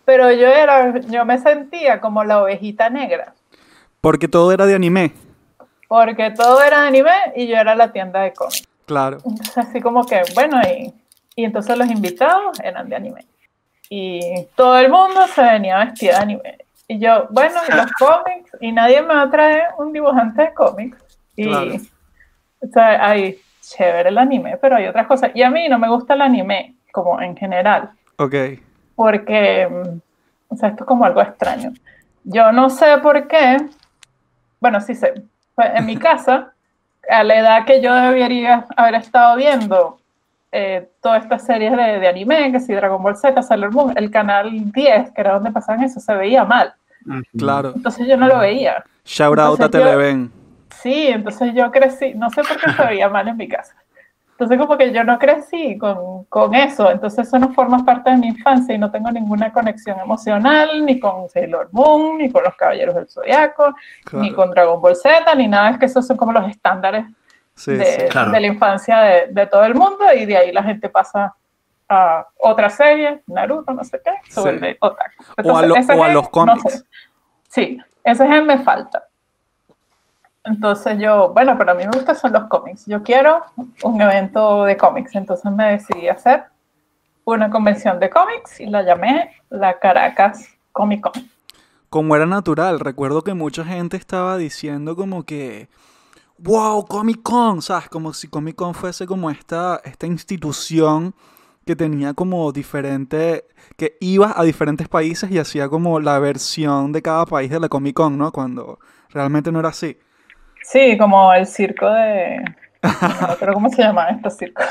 pero yo me sentía como la ovejita negra. Porque todo era de anime. Porque todo era de anime y yo era la tienda de cómics. Claro. Entonces así como que, bueno, y entonces los invitados eran de anime. Y todo el mundo se venía vestido de anime. Y yo, bueno, los cómics, y nadie me va a traer un dibujante de cómics. Y, claro. O sea, hay chévere el anime, pero hay otras cosas. Y a mí no me gusta el anime, como en general. Ok. Porque, o sea, esto es como algo extraño. Yo no sé por qué, bueno, sí sé. En mi casa, a la edad que yo debería haber estado viendo todas estas series de anime, que si Dragon Ball Z, Sailor Moon, el canal 10, que era donde pasaban eso, se veía mal. Claro. Entonces yo no lo veía. Shout out a Televen. Sí, entonces yo crecí, no sé por qué se veía mal en mi casa. Entonces como que yo no crecí con eso, entonces eso no forma parte de mi infancia y no tengo ninguna conexión emocional ni con Sailor Moon, ni con los Caballeros del Zodiaco, claro. ni con Dragon Ball Z, ni nada, es que esos son como los estándares de la infancia de todo el mundo y de ahí la gente pasa a otra serie, Naruto, no sé qué, se vuelve otaku. Entonces, o a los cómics. No sé. Sí, ese gen me falta. Entonces bueno, pero a mí me gustan son los cómics. Yo quiero un evento de cómics, entonces me decidí a hacer una convención de cómics y la llamé la Caracas Comic Con. Como era natural, recuerdo que mucha gente estaba diciendo como que wow, Comic Con, ¿sabes? Como si Comic Con fuese como esta institución que tenía como diferente, que iba a diferentes países y hacía como la versión de cada país de la Comic Con, ¿no? Cuando realmente no era así. Sí, como el circo de... No creo cómo se llama este circo.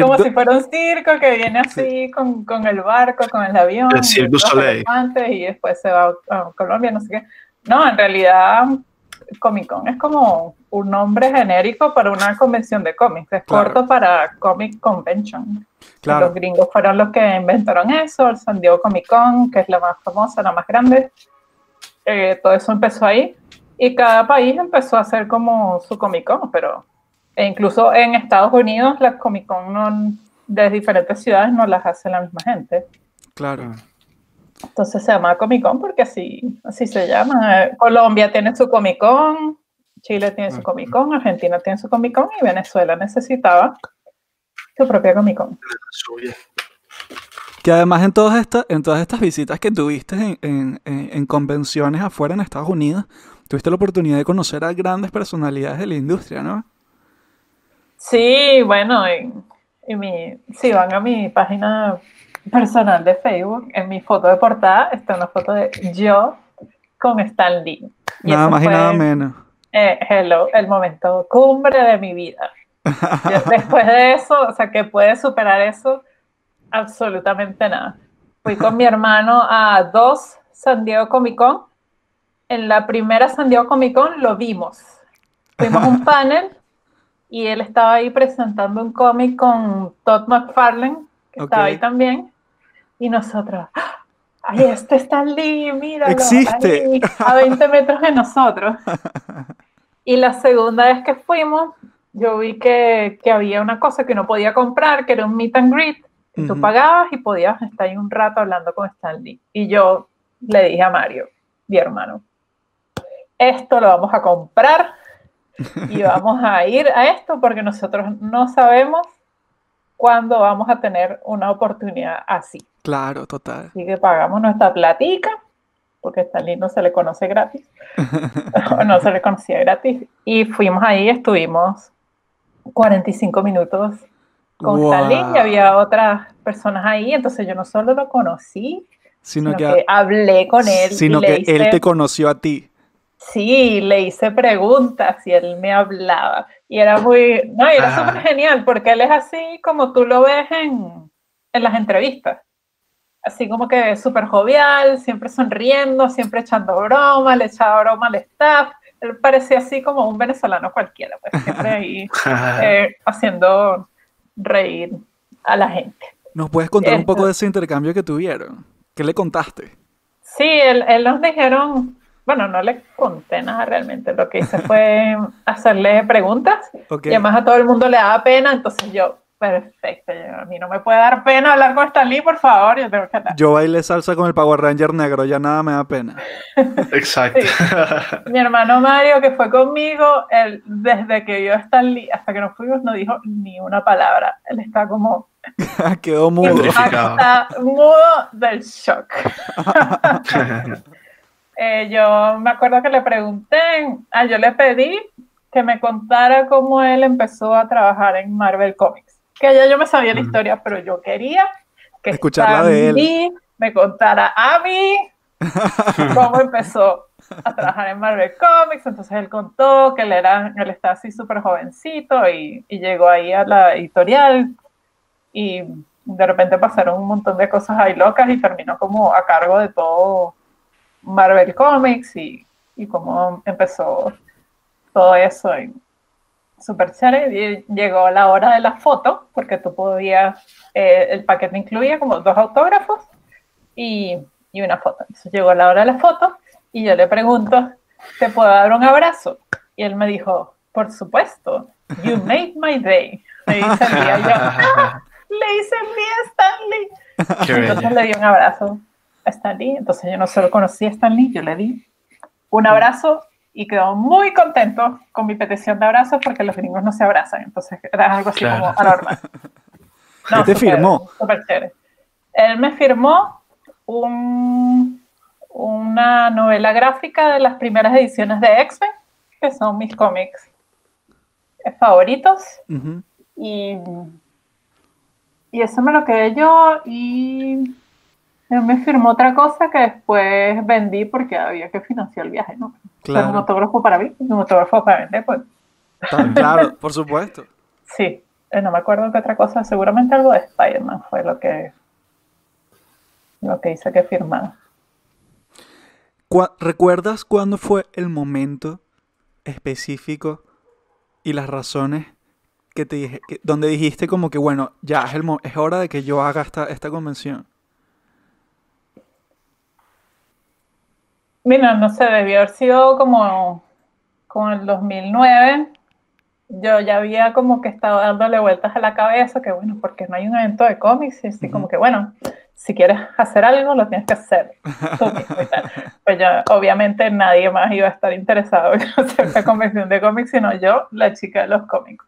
Como si fuera un circo que viene así sí. con el barco, con el avión. El Cirque du Soleil. Y después se va a Colombia, no sé qué. No, en realidad Comic Con es como un nombre genérico para una convención de cómics. Es corto para Comic Convention. Claro. Los gringos fueron los que inventaron eso, el San Diego Comic Con, que es la más famosa, la más grande. Todo eso empezó ahí. Y cada país empezó a hacer como su Comic Con, pero incluso en Estados Unidos las Comic Con de diferentes ciudades no las hace la misma gente. Claro. Entonces se llama Comic Con porque así se llama. Colombia tiene su Comic Con, Chile tiene su Comic Con, Argentina tiene su Comic Con y Venezuela necesitaba su propia Comic Con. Que además en todas estas visitas que tuviste en convenciones afuera en Estados Unidos, tuviste la oportunidad de conocer a grandes personalidades de la industria, ¿no? Sí, bueno, si van a mi página personal de Facebook, en mi foto de portada está una foto de yo con Stan Lee. Nada más y nada menos. El momento cumbre de mi vida. Después de eso, o sea, que puede superar eso, absolutamente nada. Fui con mi hermano a 2 San Diego Comic Con. En la primera San Diego Comic Con lo vimos. Fuimos a un panel y él estaba ahí presentando un cómic con Todd McFarlane, que estaba ahí también. Y nosotros, ay, este Stan Lee, míralo, Existe. ahí, a 20 metros de nosotros. Y la segunda vez que fuimos, yo vi que había una cosa que no podía comprar, que era un meet and greet, que tú Ujú. pagabas y podías estar ahí un rato hablando con Stan Lee. Y yo le dije a Mario, mi hermano, esto lo vamos a comprar y vamos a ir a esto porque nosotros no sabemos cuándo vamos a tener una oportunidad así. Claro, total. Así que pagamos nuestra platica, porque a Stan Lee no se le conoce gratis, o no se le conocía gratis, y fuimos ahí, estuvimos 45 minutos con Stan Lee y Wow. había otras personas ahí, entonces yo no solo lo conocí, Sino sino que, que hablé con él y sino le que él hice, te conoció a ti. sí, le hice preguntas y él me hablaba. Y era muy, no, y era súper Ajá. genial, porque él es así como tú lo ves en las entrevistas. Así como que súper jovial, siempre sonriendo, siempre echando broma, le echaba broma al staff. Él parecía así como un venezolano cualquiera, pues siempre ahí haciendo reír a la gente. ¿Nos puedes contar un poco Esto- de ese intercambio que tuvieron? ¿Qué le contaste? sí, él nos dijeron, bueno, no le conté nada realmente, lo que hice fue hacerle preguntas Ok. y además a todo el mundo le daba pena, entonces yo, perfecto, a mí no me puede dar pena hablar con Stan Lee, por favor, yo tengo que hablar. Yo bailé salsa con el Power Ranger negro, ya nada me da pena. Exacto. Sí. Mi hermano Mario, que fue conmigo, él desde que vio a Stan Lee hasta que nos fuimos no dijo ni una palabra. Él está como Quedó mudo. Petrificado. está mudo del shock. Yo me acuerdo que le pregunté, yo le pedí que me contara cómo él empezó a trabajar en Marvel Comics. Que ya yo me sabía la historia, pero yo quería que Escucharla Stan de él. Lee me contara a mí cómo empezó a trabajar en Marvel Comics. Entonces él contó que él está así súper jovencito y llegó ahí a la editorial y de repente pasaron un montón de cosas ahí locas y terminó como a cargo de todo Marvel Comics y cómo empezó todo eso súper chévere. Y llegó la hora de la foto porque tú podías, el paquete incluía como 2 autógrafos y una foto. Entonces llegó la hora de la foto y yo le pregunto, ¿te puedo dar un abrazo? Y él me dijo, por supuesto, you made my day. Le hice el día, le hice el día a Stan Lee. Qué Entonces bello. le di un abrazo a Stan Lee. Entonces yo no solo conocí a Stan Lee, yo le di un abrazo y quedó muy contento con mi petición de abrazo porque los gringos no se abrazan. Entonces era algo así Claro. como anormal. ¿Qué te firmó? Súper chévere. Él me firmó una novela gráfica de las primeras ediciones de X-Men, que son mis cómics favoritos. Ujú. Y eso me lo quedé yo y él me firmó otra cosa que después vendí porque había que financiar el viaje, ¿no? Claro. Un autógrafo para mí y un autógrafo para vender, pues Claro, por supuesto. sí. No me acuerdo qué otra cosa, seguramente algo de Spider-Man fue lo que hice que firmara. ¿Recuerdas cuándo fue el momento específico y las razones que te dije, donde dijiste como que bueno, ya es hora de que yo haga esta convención? Mira, no sé, debió haber sido como el 2009. Yo ya había como que estado dándole vueltas a la cabeza que bueno, porque no hay un evento de cómics y así como que bueno, si quieres hacer algo lo tienes que hacer tú mismo y tal. Pues ya obviamente nadie más iba a estar interesado en hacer una convención de cómics sino yo, la chica de los cómics.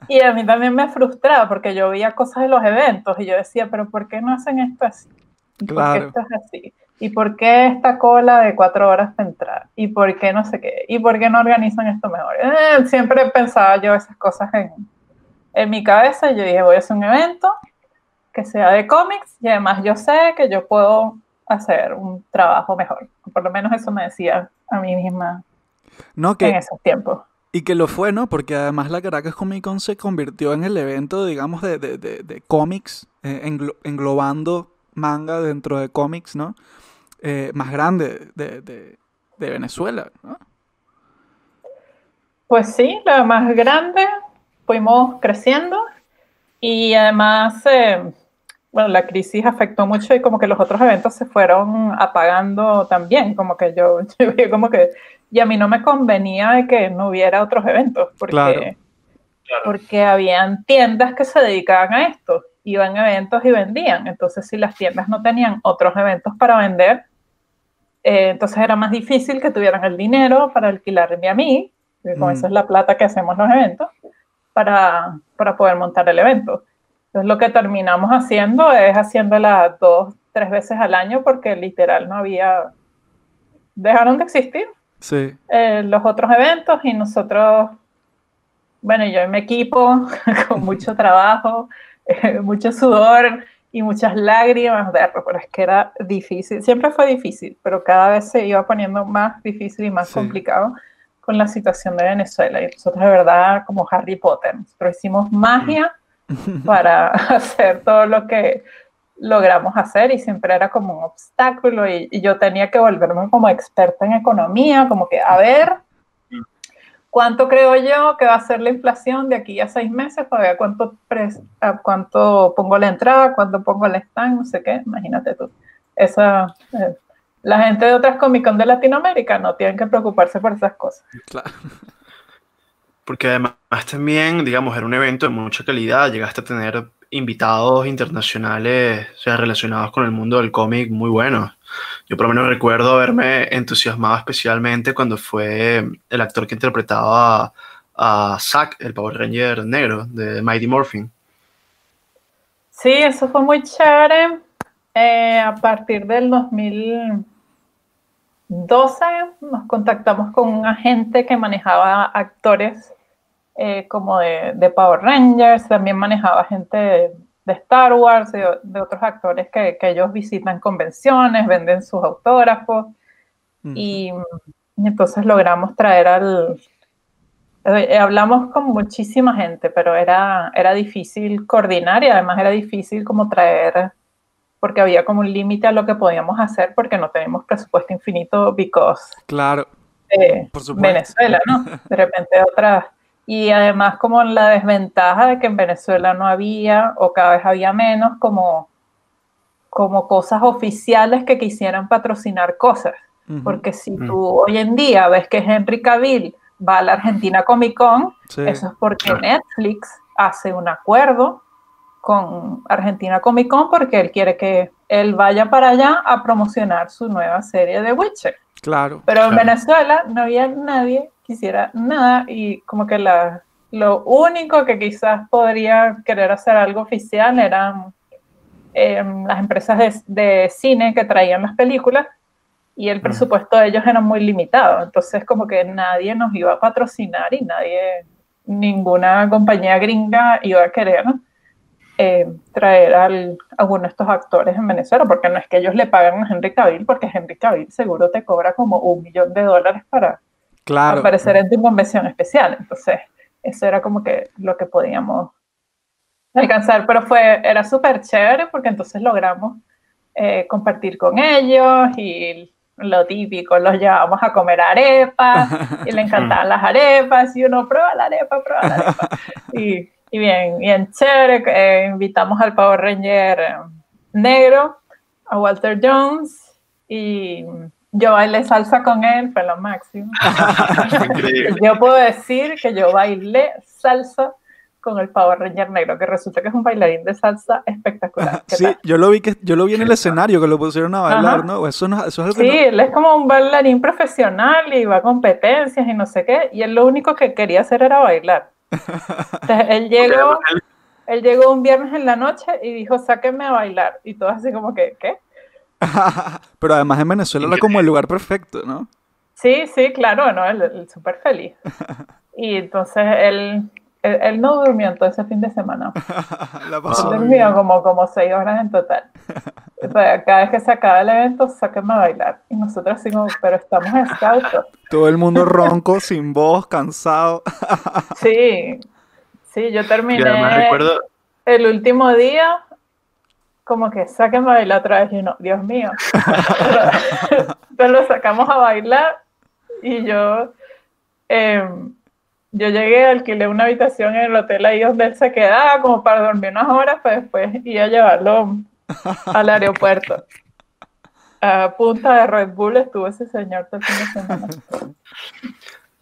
Y a mí también me frustraba porque yo veía cosas de los eventos y yo decía, pero ¿por qué no hacen esto así? ¿Y por qué Claro. esto es así? ¿Y por qué esta cola de 4 horas para entrar? ¿Y por qué no sé qué? ¿Y por qué no organizan esto mejor? Siempre pensaba yo esas cosas en mi cabeza y yo dije, voy a hacer un evento que sea de cómics y además yo sé que yo puedo hacer un trabajo mejor. Por lo menos eso me decía a mí misma No, en esos tiempos. y que lo fue, ¿no? Porque además la Caracas Comic Con se convirtió en el evento, digamos, de cómics, englobando manga dentro de cómics, ¿no? Más grande de Venezuela, ¿no? Pues sí, la más grande, fuimos creciendo y además bueno, la crisis afectó mucho y como que los otros eventos se fueron apagando también, como que yo vi como que, y a mí no me convenía de que no hubiera otros eventos, Claro. porque habían tiendas que se dedicaban a esto, iban a eventos y vendían, entonces si las tiendas no tenían otros eventos para vender, entonces era más difícil que tuvieran el dinero para alquilarme a mí, que con eso es la plata que hacemos los eventos, para poder montar el evento. Entonces lo que terminamos haciendo es haciéndola 2, 3 veces al año porque literal no había, dejaron de existir Sí. los otros eventos y nosotros, bueno, yo y mi equipo con mucho trabajo, mucho sudor y muchas lágrimas, pero es que era difícil, siempre fue difícil, pero cada vez se iba poniendo más difícil y más complicado con la situación de Venezuela. Y nosotros de verdad, como Harry Potter, nosotros hicimos magia para hacer todo lo que logramos hacer y siempre era como un obstáculo y yo tenía que volverme como experta en economía, como que a ver cuánto creo yo que va a ser la inflación de aquí a 6 meses para ver cuánto pongo la entrada, cuánto pongo el stand, no sé qué, imagínate tú. La gente de otras Comic Con de Latinoamérica no tienen que preocuparse por esas cosas. Claro. Porque además también, digamos, era un evento de mucha calidad, llegaste a tener invitados internacionales, o sea, relacionados con el mundo del cómic muy buenos. Yo por lo menos recuerdo haberme entusiasmado especialmente cuando fue el actor que interpretaba a Zack, el Power Ranger negro de Mighty Morphin. Sí, eso fue muy chévere. A partir del 2012 nos contactamos con un agente que manejaba actores como de Power Rangers, también manejaba gente de Star Wars, de otros actores que ellos visitan convenciones, venden sus autógrafos, y entonces logramos traer hablamos con muchísima gente, pero era difícil coordinar y además era difícil como traer, porque había como un límite a lo que podíamos hacer porque no teníamos presupuesto infinito claro, por supuesto. Venezuela, ¿no? De repente otras. Y además como la desventaja de que en Venezuela no había, o cada vez había menos, como cosas oficiales que quisieran patrocinar cosas. Porque si tú hoy en día ves que Henry Cavill va a la Argentina Comic Con, eso es porque Netflix hace un acuerdo con Argentina Comic Con porque él quiere que él vaya para allá a promocionar su nueva serie de Witcher. Claro. Pero en Venezuela no había nadie que hiciera nada y como que lo único que quizás podría querer hacer algo oficial eran las empresas de cine que traían las películas y el presupuesto de ellos era muy limitado. Entonces como que nadie nos iba a patrocinar y ninguna compañía gringa iba a querer traer a alguno de estos actores en Venezuela, porque no es que ellos le pagan a Henry Cavill, porque Henry Cavill seguro te cobra como $1 millón para aparecer en tu convención especial. Entonces, eso era como que lo que podíamos alcanzar, pero era súper chévere porque entonces logramos compartir con ellos y lo típico, los llevábamos a comer arepas y le encantaban las arepas y uno prueba la arepa y bien chévere. Invitamos al Power Ranger negro, a Walter Jones, y yo bailé salsa con él, fue lo máximo. Yo puedo decir que yo bailé salsa con el Power Ranger negro, que resulta que es un bailarín de salsa espectacular. Sí, tal? yo lo vi en el escenario que lo pusieron a bailar, ¿no? Eso es algo sí, él es como un bailarín profesional y va a competencias y no sé qué, y él lo único que quería hacer era bailar. Entonces, él llegó un viernes en la noche y dijo, sáquenme a bailar. Y todo así como que, ¿qué? Pero además en Venezuela era como el lugar perfecto, ¿no? Sí, claro, ¿no? Él súper feliz. Y entonces él no durmió en todo ese fin de semana. La pasó él durmió como 6 horas en total. Entonces, cada vez que se acaba el evento, sáquenme a bailar. Y nosotros así como, pero estamos en scouts. Todo el mundo ronco, sin voz, cansado. Sí, yo terminé el último día como que sáquenme a bailar otra vez y no, Dios mío. Entonces lo sacamos a bailar y yo Yo llegué, alquilé una habitación en el hotel ahí donde él se quedaba, como para dormir unas horas, pues después iba a llevarlo al aeropuerto. A punta de Red Bull estuvo ese señor todo el fin de semana.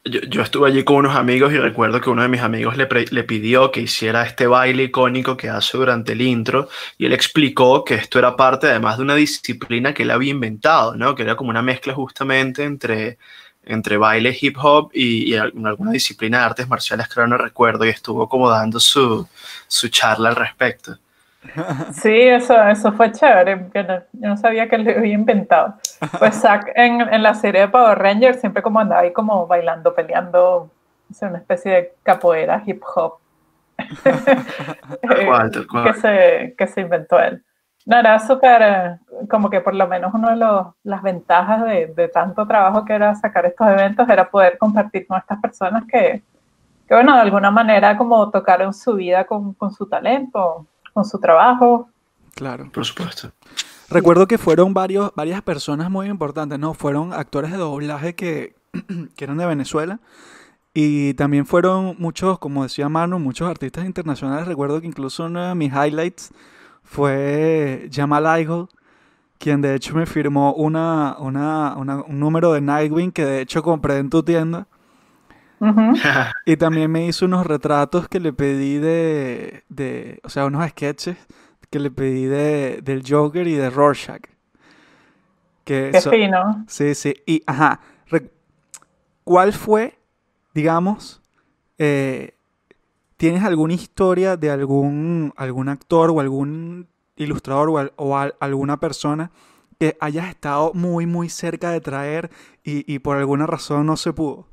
Yo estuve allí con unos amigos y recuerdo que uno de mis amigos le pidió que hiciera este baile icónico que hace durante el intro y él explicó que esto era parte además de una disciplina que él había inventado, ¿no? Que era como una mezcla justamente entre baile hip hop y alguna disciplina de artes marciales que ahora no recuerdo y estuvo como dando su charla al respecto. Sí, eso fue chévere, que yo no sabía que lo había inventado. Pues Zack en la serie de Power Rangers siempre como andaba ahí como bailando, peleando, o sea, una especie de capoeira, hip hop, Tal cual. que se inventó él. No, era súper, como que por lo menos una de las ventajas de tanto trabajo que era sacar estos eventos era poder compartir con estas personas que bueno, de alguna manera como tocaron su vida con su talento, con su trabajo. Claro. Por supuesto. Recuerdo que fueron varias personas muy importantes, ¿no? Fueron actores de doblaje que eran de Venezuela y también fueron muchos, como decía Manu, muchos artistas internacionales. Recuerdo que incluso uno de mis highlights fue Jamal Igle, quien de hecho me firmó un número de Nightwing que de hecho compré en tu tienda. Uh-huh. Y también me hizo unos retratos que le pedí o sea, unos sketches que le pedí del Joker y de Rorschach. Qué fino. Sí, sí. Y, ajá, ¿cuál fue, digamos, tienes alguna historia de algún actor o algún ilustrador alguna persona que hayas estado muy, muy cerca de traer y por alguna razón no se pudo?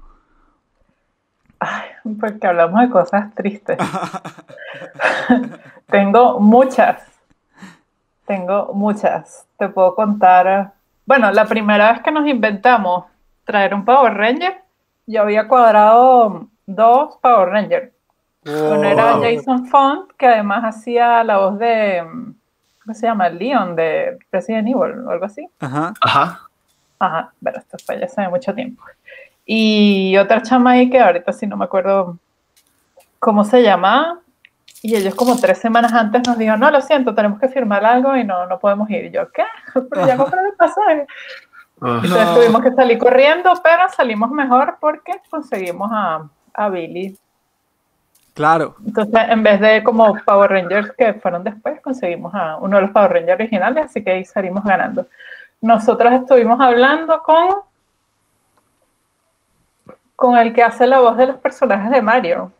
Ay, porque hablamos de cosas tristes. Tengo muchas. Te puedo contar. Bueno, la primera vez que nos inventamos traer un Power Ranger, yo había cuadrado 2 Power Rangers. Uno era Jason Font, que además hacía la voz de, ¿cómo se llama? Leon de Resident Evil o algo así. Ajá. Pero esto fue ya hace mucho tiempo. Y otra chama ahí que ahorita sí no me acuerdo cómo se llama. Y ellos como 3 semanas antes nos dijeron, no, lo siento, tenemos que firmar algo y no podemos ir. Y yo, ¿qué? Pero ya compré el pasaje. Entonces tuvimos que salir corriendo, pero salimos mejor porque conseguimos a Billy. Claro. Entonces, en vez de como Power Rangers que fueron después, conseguimos a uno de los Power Rangers originales, así que ahí salimos ganando. Nosotros estuvimos hablando con el que hace la voz de los personajes de Mario.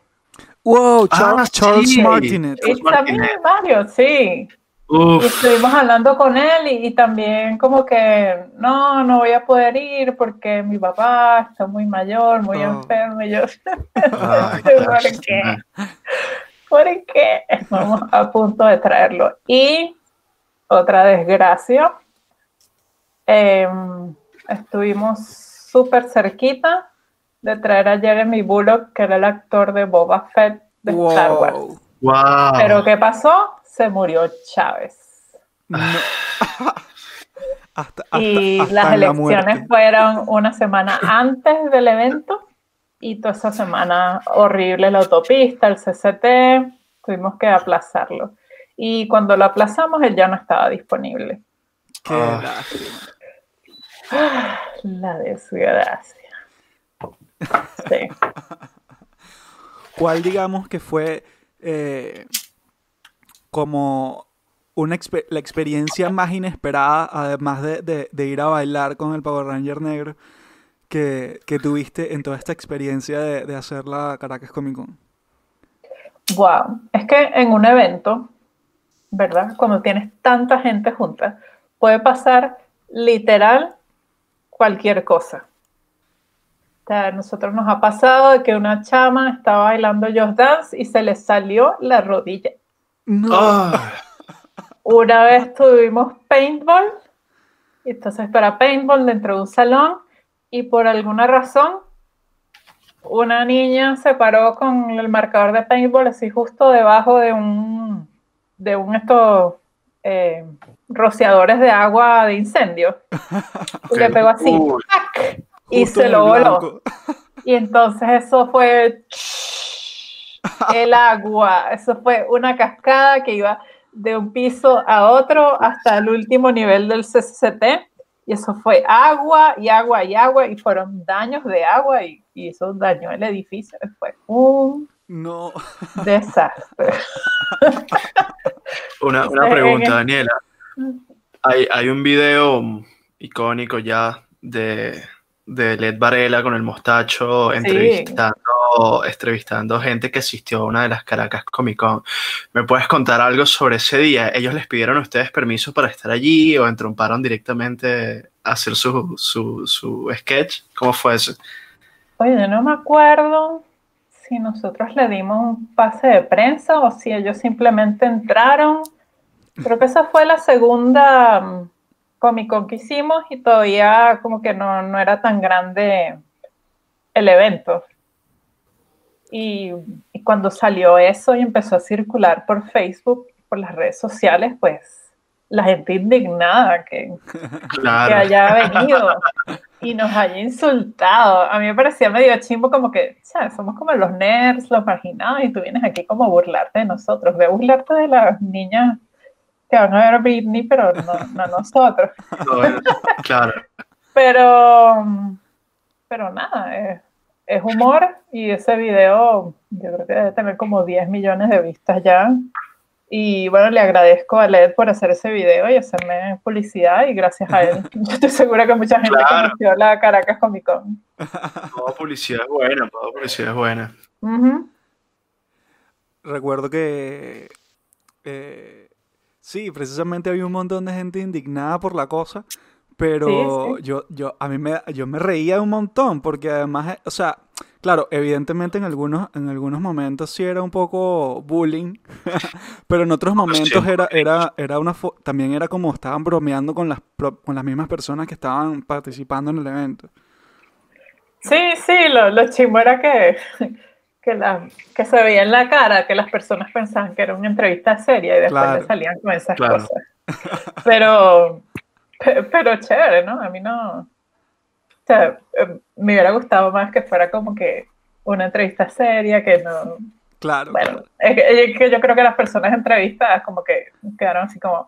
Wow, Charles sí. Martinet. Y también Mario, sí. Uf. Y estuvimos hablando con él y también como que no voy a poder ir porque mi papá está muy mayor, muy enfermo. Y yo, Ay, ¿por qué? ¿Por qué? Estamos a punto de traerlo. Y otra desgracia, estuvimos súper cerquita de traer a Jeremy Bullock, que era el actor de Boba Fett de Star Wars. Wow. Pero ¿qué pasó? Se murió Chávez. No. Y hasta las en la elecciones muerte. fueron una semana antes del evento y toda esa semana horrible la autopista, el CCT, tuvimos que aplazarlo. Y cuando lo aplazamos, él ya no estaba disponible. Qué lástima. La desgracia. Sí. ¿Cuál digamos que fue como la experiencia más inesperada, además de ir a bailar con el Power Ranger negro, que tuviste en toda esta experiencia de hacer la Caracas Comic Con? Wow, es que en un evento, ¿verdad? Cuando tienes tanta gente junta, puede pasar literal cualquier cosa. O sea, a nosotros nos ha pasado de que una chama estaba bailando Just Dance y se le salió la rodilla. No. Una vez tuvimos paintball, y entonces para paintball dentro de un salón, y por alguna razón una niña se paró con el marcador de paintball así justo debajo de estos rociadores de agua de incendio. Y le pegó así, ¡tac! Y se lo voló. Y entonces eso fue el agua. Eso fue una cascada que iba de un piso a otro hasta el último nivel del CCCT. Y eso fue agua y agua y agua. Y fueron daños de agua y eso dañó el edificio. Fue un No. desastre. Una pregunta, Daniela. Hay un video icónico ya de Led Varela con el mostacho entrevistando gente que asistió a una de las Caracas Comic Con. ¿Me puedes contar algo sobre ese día? ¿Ellos les pidieron a ustedes permiso para estar allí o entromparon directamente a hacer su sketch? ¿Cómo fue eso? Oye, yo no me acuerdo si nosotros le dimos un pase de prensa o si ellos simplemente entraron. Creo que esa fue la segunda Comic Con que hicimos y todavía como que no era tan grande el evento. Y cuando salió eso y empezó a circular por Facebook, por las redes sociales, pues la gente indignada que haya venido y nos haya insultado. A mí me parecía medio chimbo como que, ¿sabes? Somos como los nerds, los marginados, y tú vienes aquí como a burlarte de nosotros. Ve a burlarte de las niñas que van a ver a Britney, pero no nosotros. Bueno, claro. Pero nada, es humor y ese video yo creo que debe tener como 10 millones de vistas ya. Y bueno, le agradezco a Led por hacer ese video y hacerme publicidad y gracias a él yo estoy segura que mucha gente conoció la Caracas Comic Con. Toda publicidad es buena. Uh-huh. Recuerdo que sí, precisamente había un montón de gente indignada por la cosa, pero Sí. yo me reía un montón, porque además, o sea, claro, evidentemente en algunos momentos sí era un poco bullying, pero en otros momentos también era como estaban bromeando con las mismas personas que estaban participando en el evento. Sí, lo chimbo era que se veía en la cara que las personas pensaban que era una entrevista seria y después le salían con esas cosas. Pero chévere, ¿no? A mí no... O sea, me hubiera gustado más que fuera como que una entrevista seria, que no... Claro. Bueno, es que yo creo que las personas entrevistadas como que quedaron así como...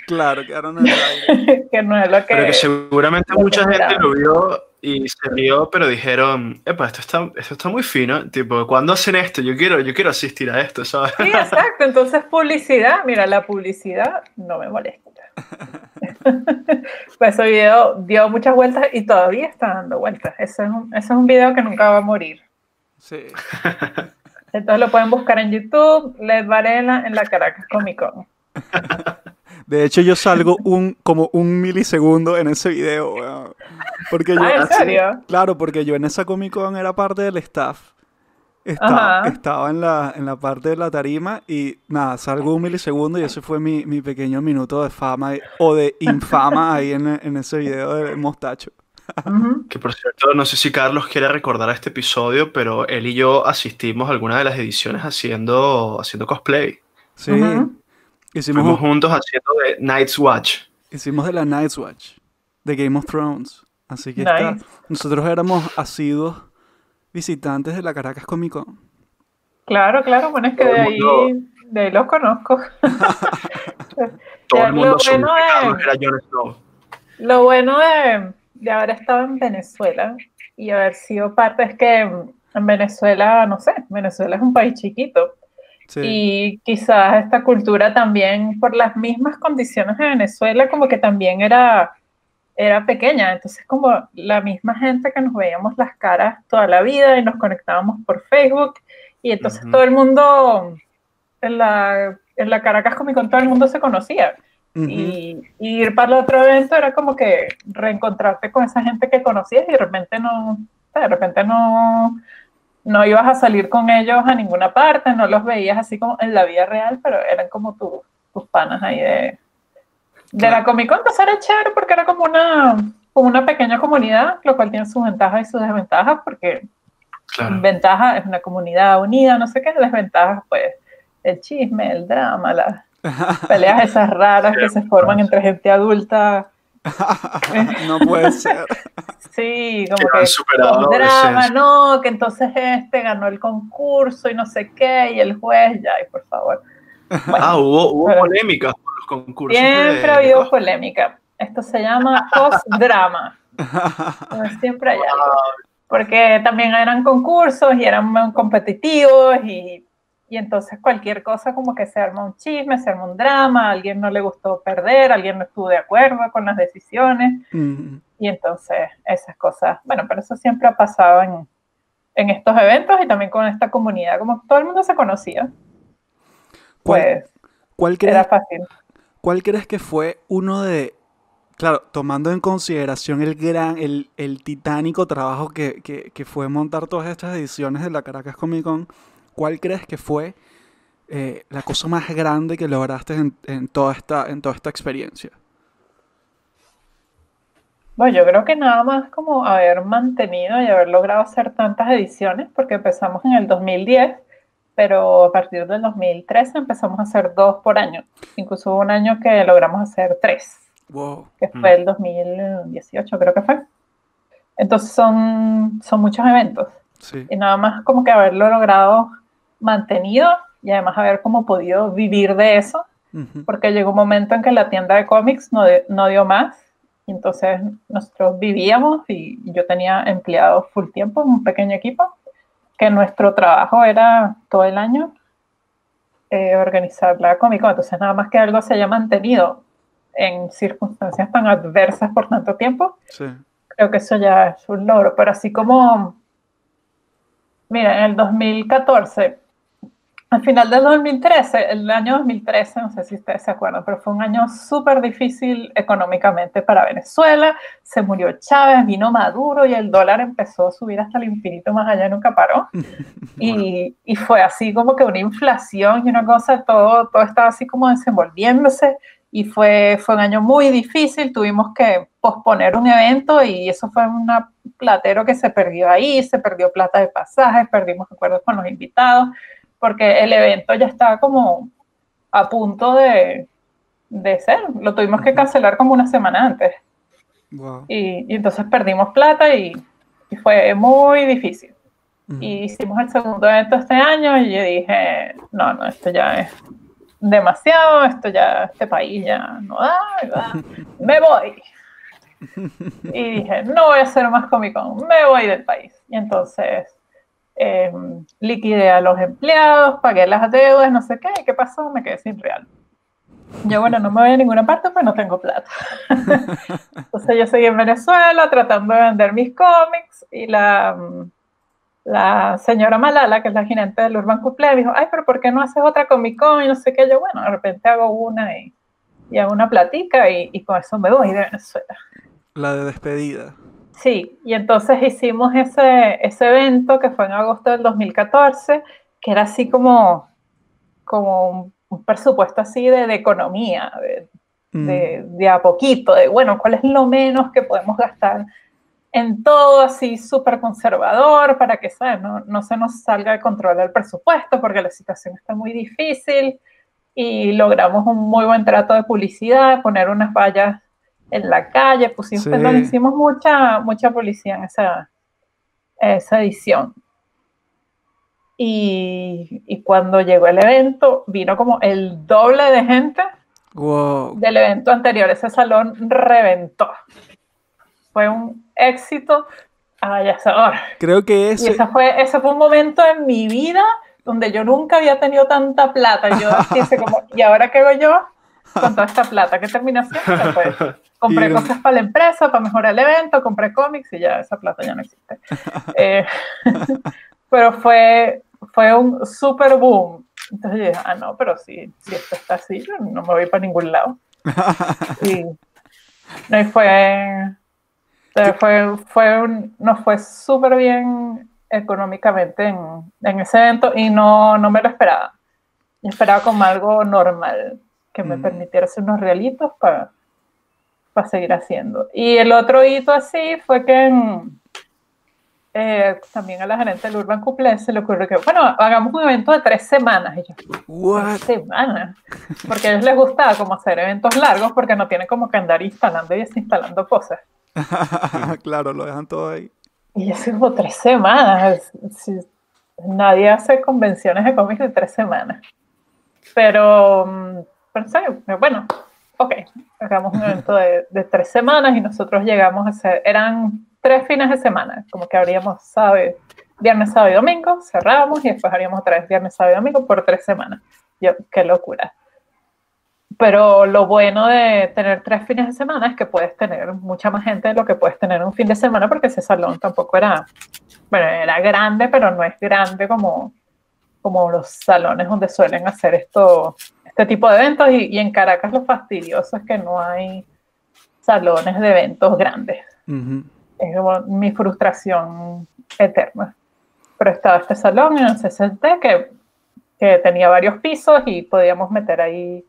Claro, quedaron en el aire. Que no es lo que... Pero que seguramente mucha gente lo vio y se rió, pero dijeron, epa, esto está muy fino, tipo, ¿cuándo hacen esto? Yo quiero asistir a esto, ¿sabes? Sí, exacto, entonces publicidad, mira, la publicidad no me molesta. Pues ese video dio muchas vueltas y todavía está dando vueltas. Ese es un video que nunca va a morir. Sí. Entonces lo pueden buscar en YouTube, Led Varela en la Caracas Comic Con. De hecho, yo salgo como un milisegundo en ese video, weón. Porque yo, ¿en serio? Claro, porque yo en esa Comic Con era parte del staff. Estaba en la parte de la tarima y nada, salgo un milisegundo y ese fue mi pequeño minuto de fama o de infama ahí en ese video del mostacho. Uh-huh. Que por cierto, no sé si Carlos quiere recordar este episodio, pero él y yo asistimos a alguna de las ediciones haciendo cosplay. Sí. Uh-huh. Fuimos juntos haciendo de Night's Watch. Hicimos de la Night's Watch, de Game of Thrones. Así que nosotros éramos asiduos visitantes de la Caracas Comic Con. Claro, bueno, es que de ahí los conozco. Todo el mundo sabía que Carlos era Jon Snow. Lo bueno de haber estado en Venezuela y haber sido parte es que en Venezuela, no sé, Venezuela es un país chiquito. Sí. Y quizás esta cultura también, por las mismas condiciones de Venezuela, como que también era pequeña. Entonces, como la misma gente que nos veíamos las caras toda la vida y nos conectábamos por Facebook. Y entonces todo el mundo, en la Caracas Comic Con, todo el mundo se conocía. Y ir para el otro evento era como que reencontrarte con esa gente que conocías y de repente no ibas a salir con ellos a ninguna parte, no los veías así como en la vida real, pero eran como tus panas ahí de la Comic Con. Entonces era chévere porque era como una pequeña comunidad, lo cual tiene sus ventajas y sus desventajas, porque ventaja es una comunidad unida, no sé qué, desventajas pues el chisme, el drama, las peleas esas raras que se forman entre gente adulta No puede ser. Sí, como Que han que superado con la drama, adolescencia. no, que entonces ganó el concurso y no sé qué, y el juez, ya, y por favor. Bueno, Hubo pero polémicas por los concursos siempre ha de habido cosplay. polémica. Esto se llama post-drama. Siempre hay algo. Porque también eran concursos y eran muy competitivos y entonces cualquier cosa como que se arma un chisme, se arma un drama, a alguien no le gustó perder, alguien no estuvo de acuerdo con las decisiones y entonces esas cosas, bueno, pero eso siempre ha pasado en estos eventos y también con esta comunidad, como todo el mundo se conocía, ¿Cuál, pues cuál era crees, fácil. cuál crees que fue uno de, claro, tomando en consideración el titánico trabajo que fue montar todas estas ediciones de la Caracas Comic Con, ¿cuál crees que fue la cosa más grande que lograste en toda esta experiencia? Bueno, yo creo que nada más como haber mantenido y haber logrado hacer tantas ediciones, porque empezamos en el 2010, pero a partir del 2013 empezamos a hacer 2 por año. Incluso hubo un año que logramos hacer 3, Wow. que fue el 2018 creo que fue. Entonces son muchos eventos. Sí. Y nada más como que haberlo logrado mantenido y además haber como podido vivir de eso, porque llegó un momento en que la tienda de cómics no dio más. Y entonces nosotros vivíamos y yo tenía empleados full tiempo, un pequeño equipo, que nuestro trabajo era todo el año organizar la Comic Con. Entonces nada más que algo se haya mantenido en circunstancias tan adversas por tanto tiempo, Sí. creo que eso ya es un logro. Pero así como, mira, en el 2014, al final del 2013, el año 2013, no sé si ustedes se acuerdan, pero fue un año súper difícil económicamente para Venezuela. Se murió Chávez, vino Maduro y el dólar empezó a subir hasta el infinito más allá y nunca paró. Y fue así como que una inflación y una cosa, todo estaba así como desenvolviéndose y fue un año muy difícil. Tuvimos que posponer un evento y eso fue un platero que se perdió ahí, se perdió plata de pasajes, perdimos acuerdos con los invitados, porque el evento ya estaba como a punto de ser. Lo tuvimos que cancelar como una semana antes. Wow. Y entonces perdimos plata y fue muy difícil. Y hicimos el segundo evento este año y yo dije, no, esto ya es demasiado, este país ya no da, me voy. Y dije, no voy a hacer más Comic Con, me voy del país. Y entonces liquidé a los empleados, pagué las deudas, no sé qué, ¿y qué pasó? Me quedé sin real. Yo, bueno, no me voy a ninguna parte, pues no tengo plata. Entonces yo seguí en Venezuela tratando de vender mis cómics y la señora Malala, que es la gerente del Urban Couple, dijo, ay, pero ¿por qué no haces otra Comic Con? Y no sé qué. Yo, bueno, de repente hago una y hago una platica y con eso me voy de Venezuela. La de despedida. Sí, y entonces hicimos ese evento que fue en agosto del 2014, que era así como un presupuesto así de economía, de a poquito, de bueno, ¿cuál es lo menos que podemos gastar en todo así súper conservador para que ¿sabes? No se nos salga de control el presupuesto porque la situación está muy difícil y logramos un muy buen trato de publicidad, poner unas vallas en la calle, pusimos, Sí. perdón, hicimos mucha publicidad en esa edición. Y cuando llegó el evento, vino como el doble de gente Wow. del evento anterior. Ese salón reventó. Fue un éxito avasallador. Creo que Y ese fue un momento en mi vida donde yo nunca había tenido tanta plata. Yo así como, ¿y ahora qué hago yo con toda esta plata? ¿Qué terminación? Pues, compré cosas para la empresa, para mejorar el evento, compré cómics y ya esa plata ya no existe. Pero fue un super boom. Entonces yo dije, no, pero si esto está así, yo no me voy para ningún lado. Y nos fue súper bien económicamente en ese evento y no me lo esperaba. Yo esperaba como algo normal, que me permitiera hacer unos realitos para seguir haciendo. Y el otro hito así fue que también a la gerente del Urban Couple se le ocurrió que, bueno, hagamos un evento de 3 semanas. Y yo, What? 3 semanas. Porque a ellos les gustaba como hacer eventos largos porque no tienen como que andar instalando y desinstalando cosas. Claro, lo dejan todo ahí. Y yo soy como 3 semanas. Nadie hace convenciones de cómics de 3 semanas. Pero sí, bueno, ok, hagamos un evento de 3 semanas y nosotros llegamos a hacer, eran 3 fines de semana, como que abríamos viernes, sábado y domingo, cerrábamos y después haríamos otra vez viernes, sábado y domingo por 3 semanas. Yo, qué locura. Pero lo bueno de tener 3 fines de semana es que puedes tener mucha más gente de lo que puedes tener un fin de semana, porque ese salón tampoco era, bueno, era grande, pero no es grande como los salones donde suelen hacer este tipo de eventos. Y en Caracas lo fastidioso es que no hay salones de eventos grandes. Ujú. Es como mi frustración eterna. Pero estaba este salón en el CCT que tenía varios pisos y podíamos meter ahí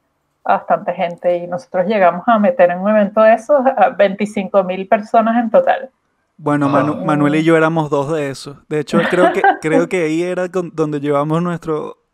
a bastante gente, y nosotros llegamos a meter en un evento de esos a 25.000 personas en total. Bueno, Manuel y yo éramos 2 de esos. De hecho, creo que ahí era donde llevamos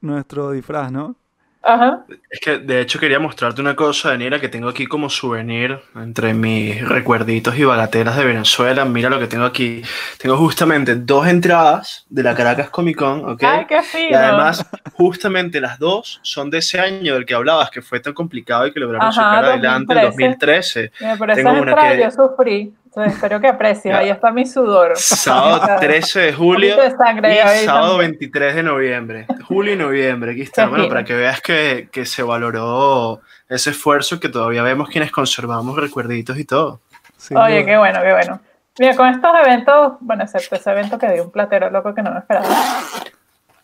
nuestro disfraz, ¿no? Ajá. Es que de hecho quería mostrarte una cosa, Daniela, que tengo aquí como souvenir entre mis recuerditos y bagatelas de Venezuela. Mira lo que tengo aquí. Tengo justamente 2 entradas de la Caracas Comic Con, ¿ok? ¡Ay, qué fino! Y además, justamente las 2 son de ese año del que hablabas, que fue tan complicado y que lograron sacar adelante en 2013. Pero Tengo esas una entradas que... yo sufrí. Entonces, espero que aprecies. Ahí está mi sudor. Sábado 13 de julio Un poquito de sangre y ahí sábado también. 23 de noviembre. Julio y noviembre, aquí está. Qué Bueno, fino. para que veas que se valoró ese esfuerzo, que todavía vemos quienes conservamos recuerditos y todo. Sin Oye, duda. qué bueno, qué bueno. Mira, con estos eventos, bueno, excepto ese evento que dio un platero loco que no me esperaba.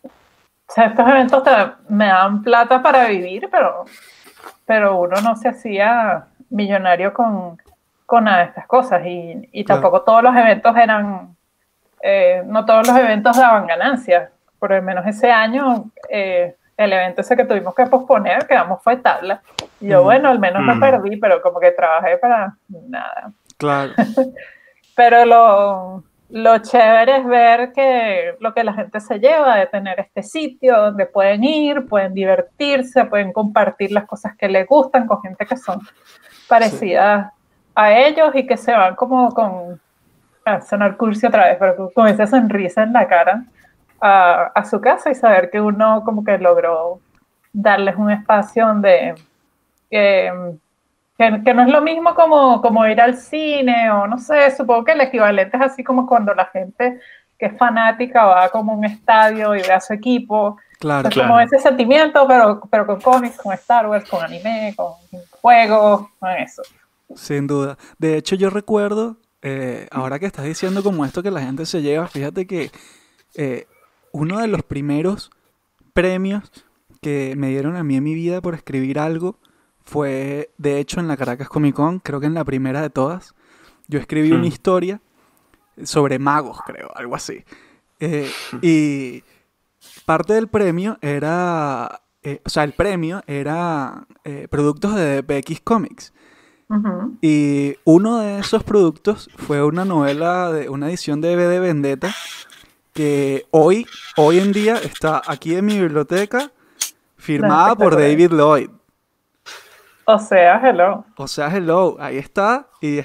O sea, estos eventos me dan plata para vivir, pero uno no se hacía millonario con nada de estas cosas. Y Claro. tampoco todos los eventos eran, no todos los eventos daban ganancias. Por lo menos ese año, el evento ese que tuvimos que posponer, quedamos fue tabla. Y yo, bueno, al menos no perdí, pero como que trabajé para nada. Claro. Pero lo chévere es ver que lo que la gente se lleva de tener este sitio donde pueden ir, pueden divertirse, pueden compartir las cosas que les gustan con gente que son parecidas a ellos y que se van como a sonar cursi otra vez, pero con esa sonrisa en la cara a su casa, y saber que uno como que logró darles un espacio donde que no es lo mismo como ir al cine, o no sé, supongo que el equivalente es así como cuando la gente que es fanática va como a un estadio y ve a su equipo. Claro. Es como ese sentimiento, pero con cómics, con Star Wars, con anime, con juegos, con eso. Sin duda. De hecho, yo recuerdo, ahora que estás diciendo como esto que la gente se lleva, fíjate que uno de los primeros premios que me dieron a mí en mi vida por escribir algo fue, de hecho, en la Caracas Comic Con, creo que en la primera de todas. Yo escribí una historia sobre magos, creo, algo así. Y parte del premio era, o sea, el premio era productos de DPX Comics. Uh-huh. Y uno de esos productos fue una novela, una edición de V de Vendetta, que hoy en día está aquí en mi biblioteca, firmada por David Lloyd. O sea, hello. O sea, hello, ahí está, y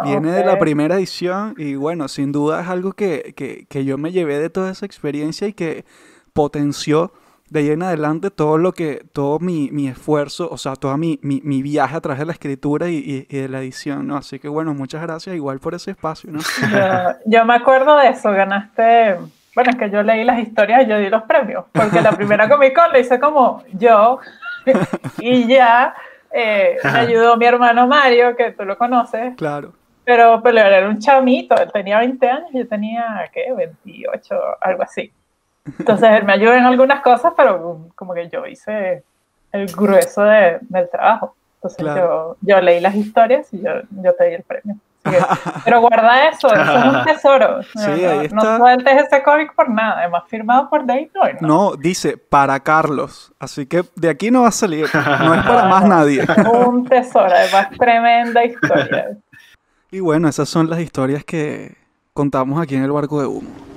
viene de la primera edición, y bueno, sin duda es algo que yo me llevé de toda esa experiencia y que potenció de ahí en adelante todo mi esfuerzo, o sea, todo mi viaje a través de la escritura y de la edición, ¿no? Así que bueno, muchas gracias igual por ese espacio, ¿no? Yo me acuerdo de eso, ganaste, bueno, es que yo leí las historias y yo di los premios, porque la primera Comic Con la hice como yo, y ya me ayudó mi hermano Mario, que tú lo conoces. Claro. Pero él era un chamito, él tenía 20 años, yo tenía, ¿qué? 28, algo así. Entonces él me ayudó en algunas cosas, pero como que yo hice el grueso del trabajo. Entonces claro. yo leí las historias y yo te di el premio. Pero guarda eso es un tesoro. Sí, ahí está. No sueltes ese cómic por nada, además firmado por David Lloyd, ¿no? No, dice para Carlos, así que de aquí no va a salir, no es para más nadie. Un tesoro, además tremenda historia. Y bueno, esas son las historias que contamos aquí en el Barco de Humo.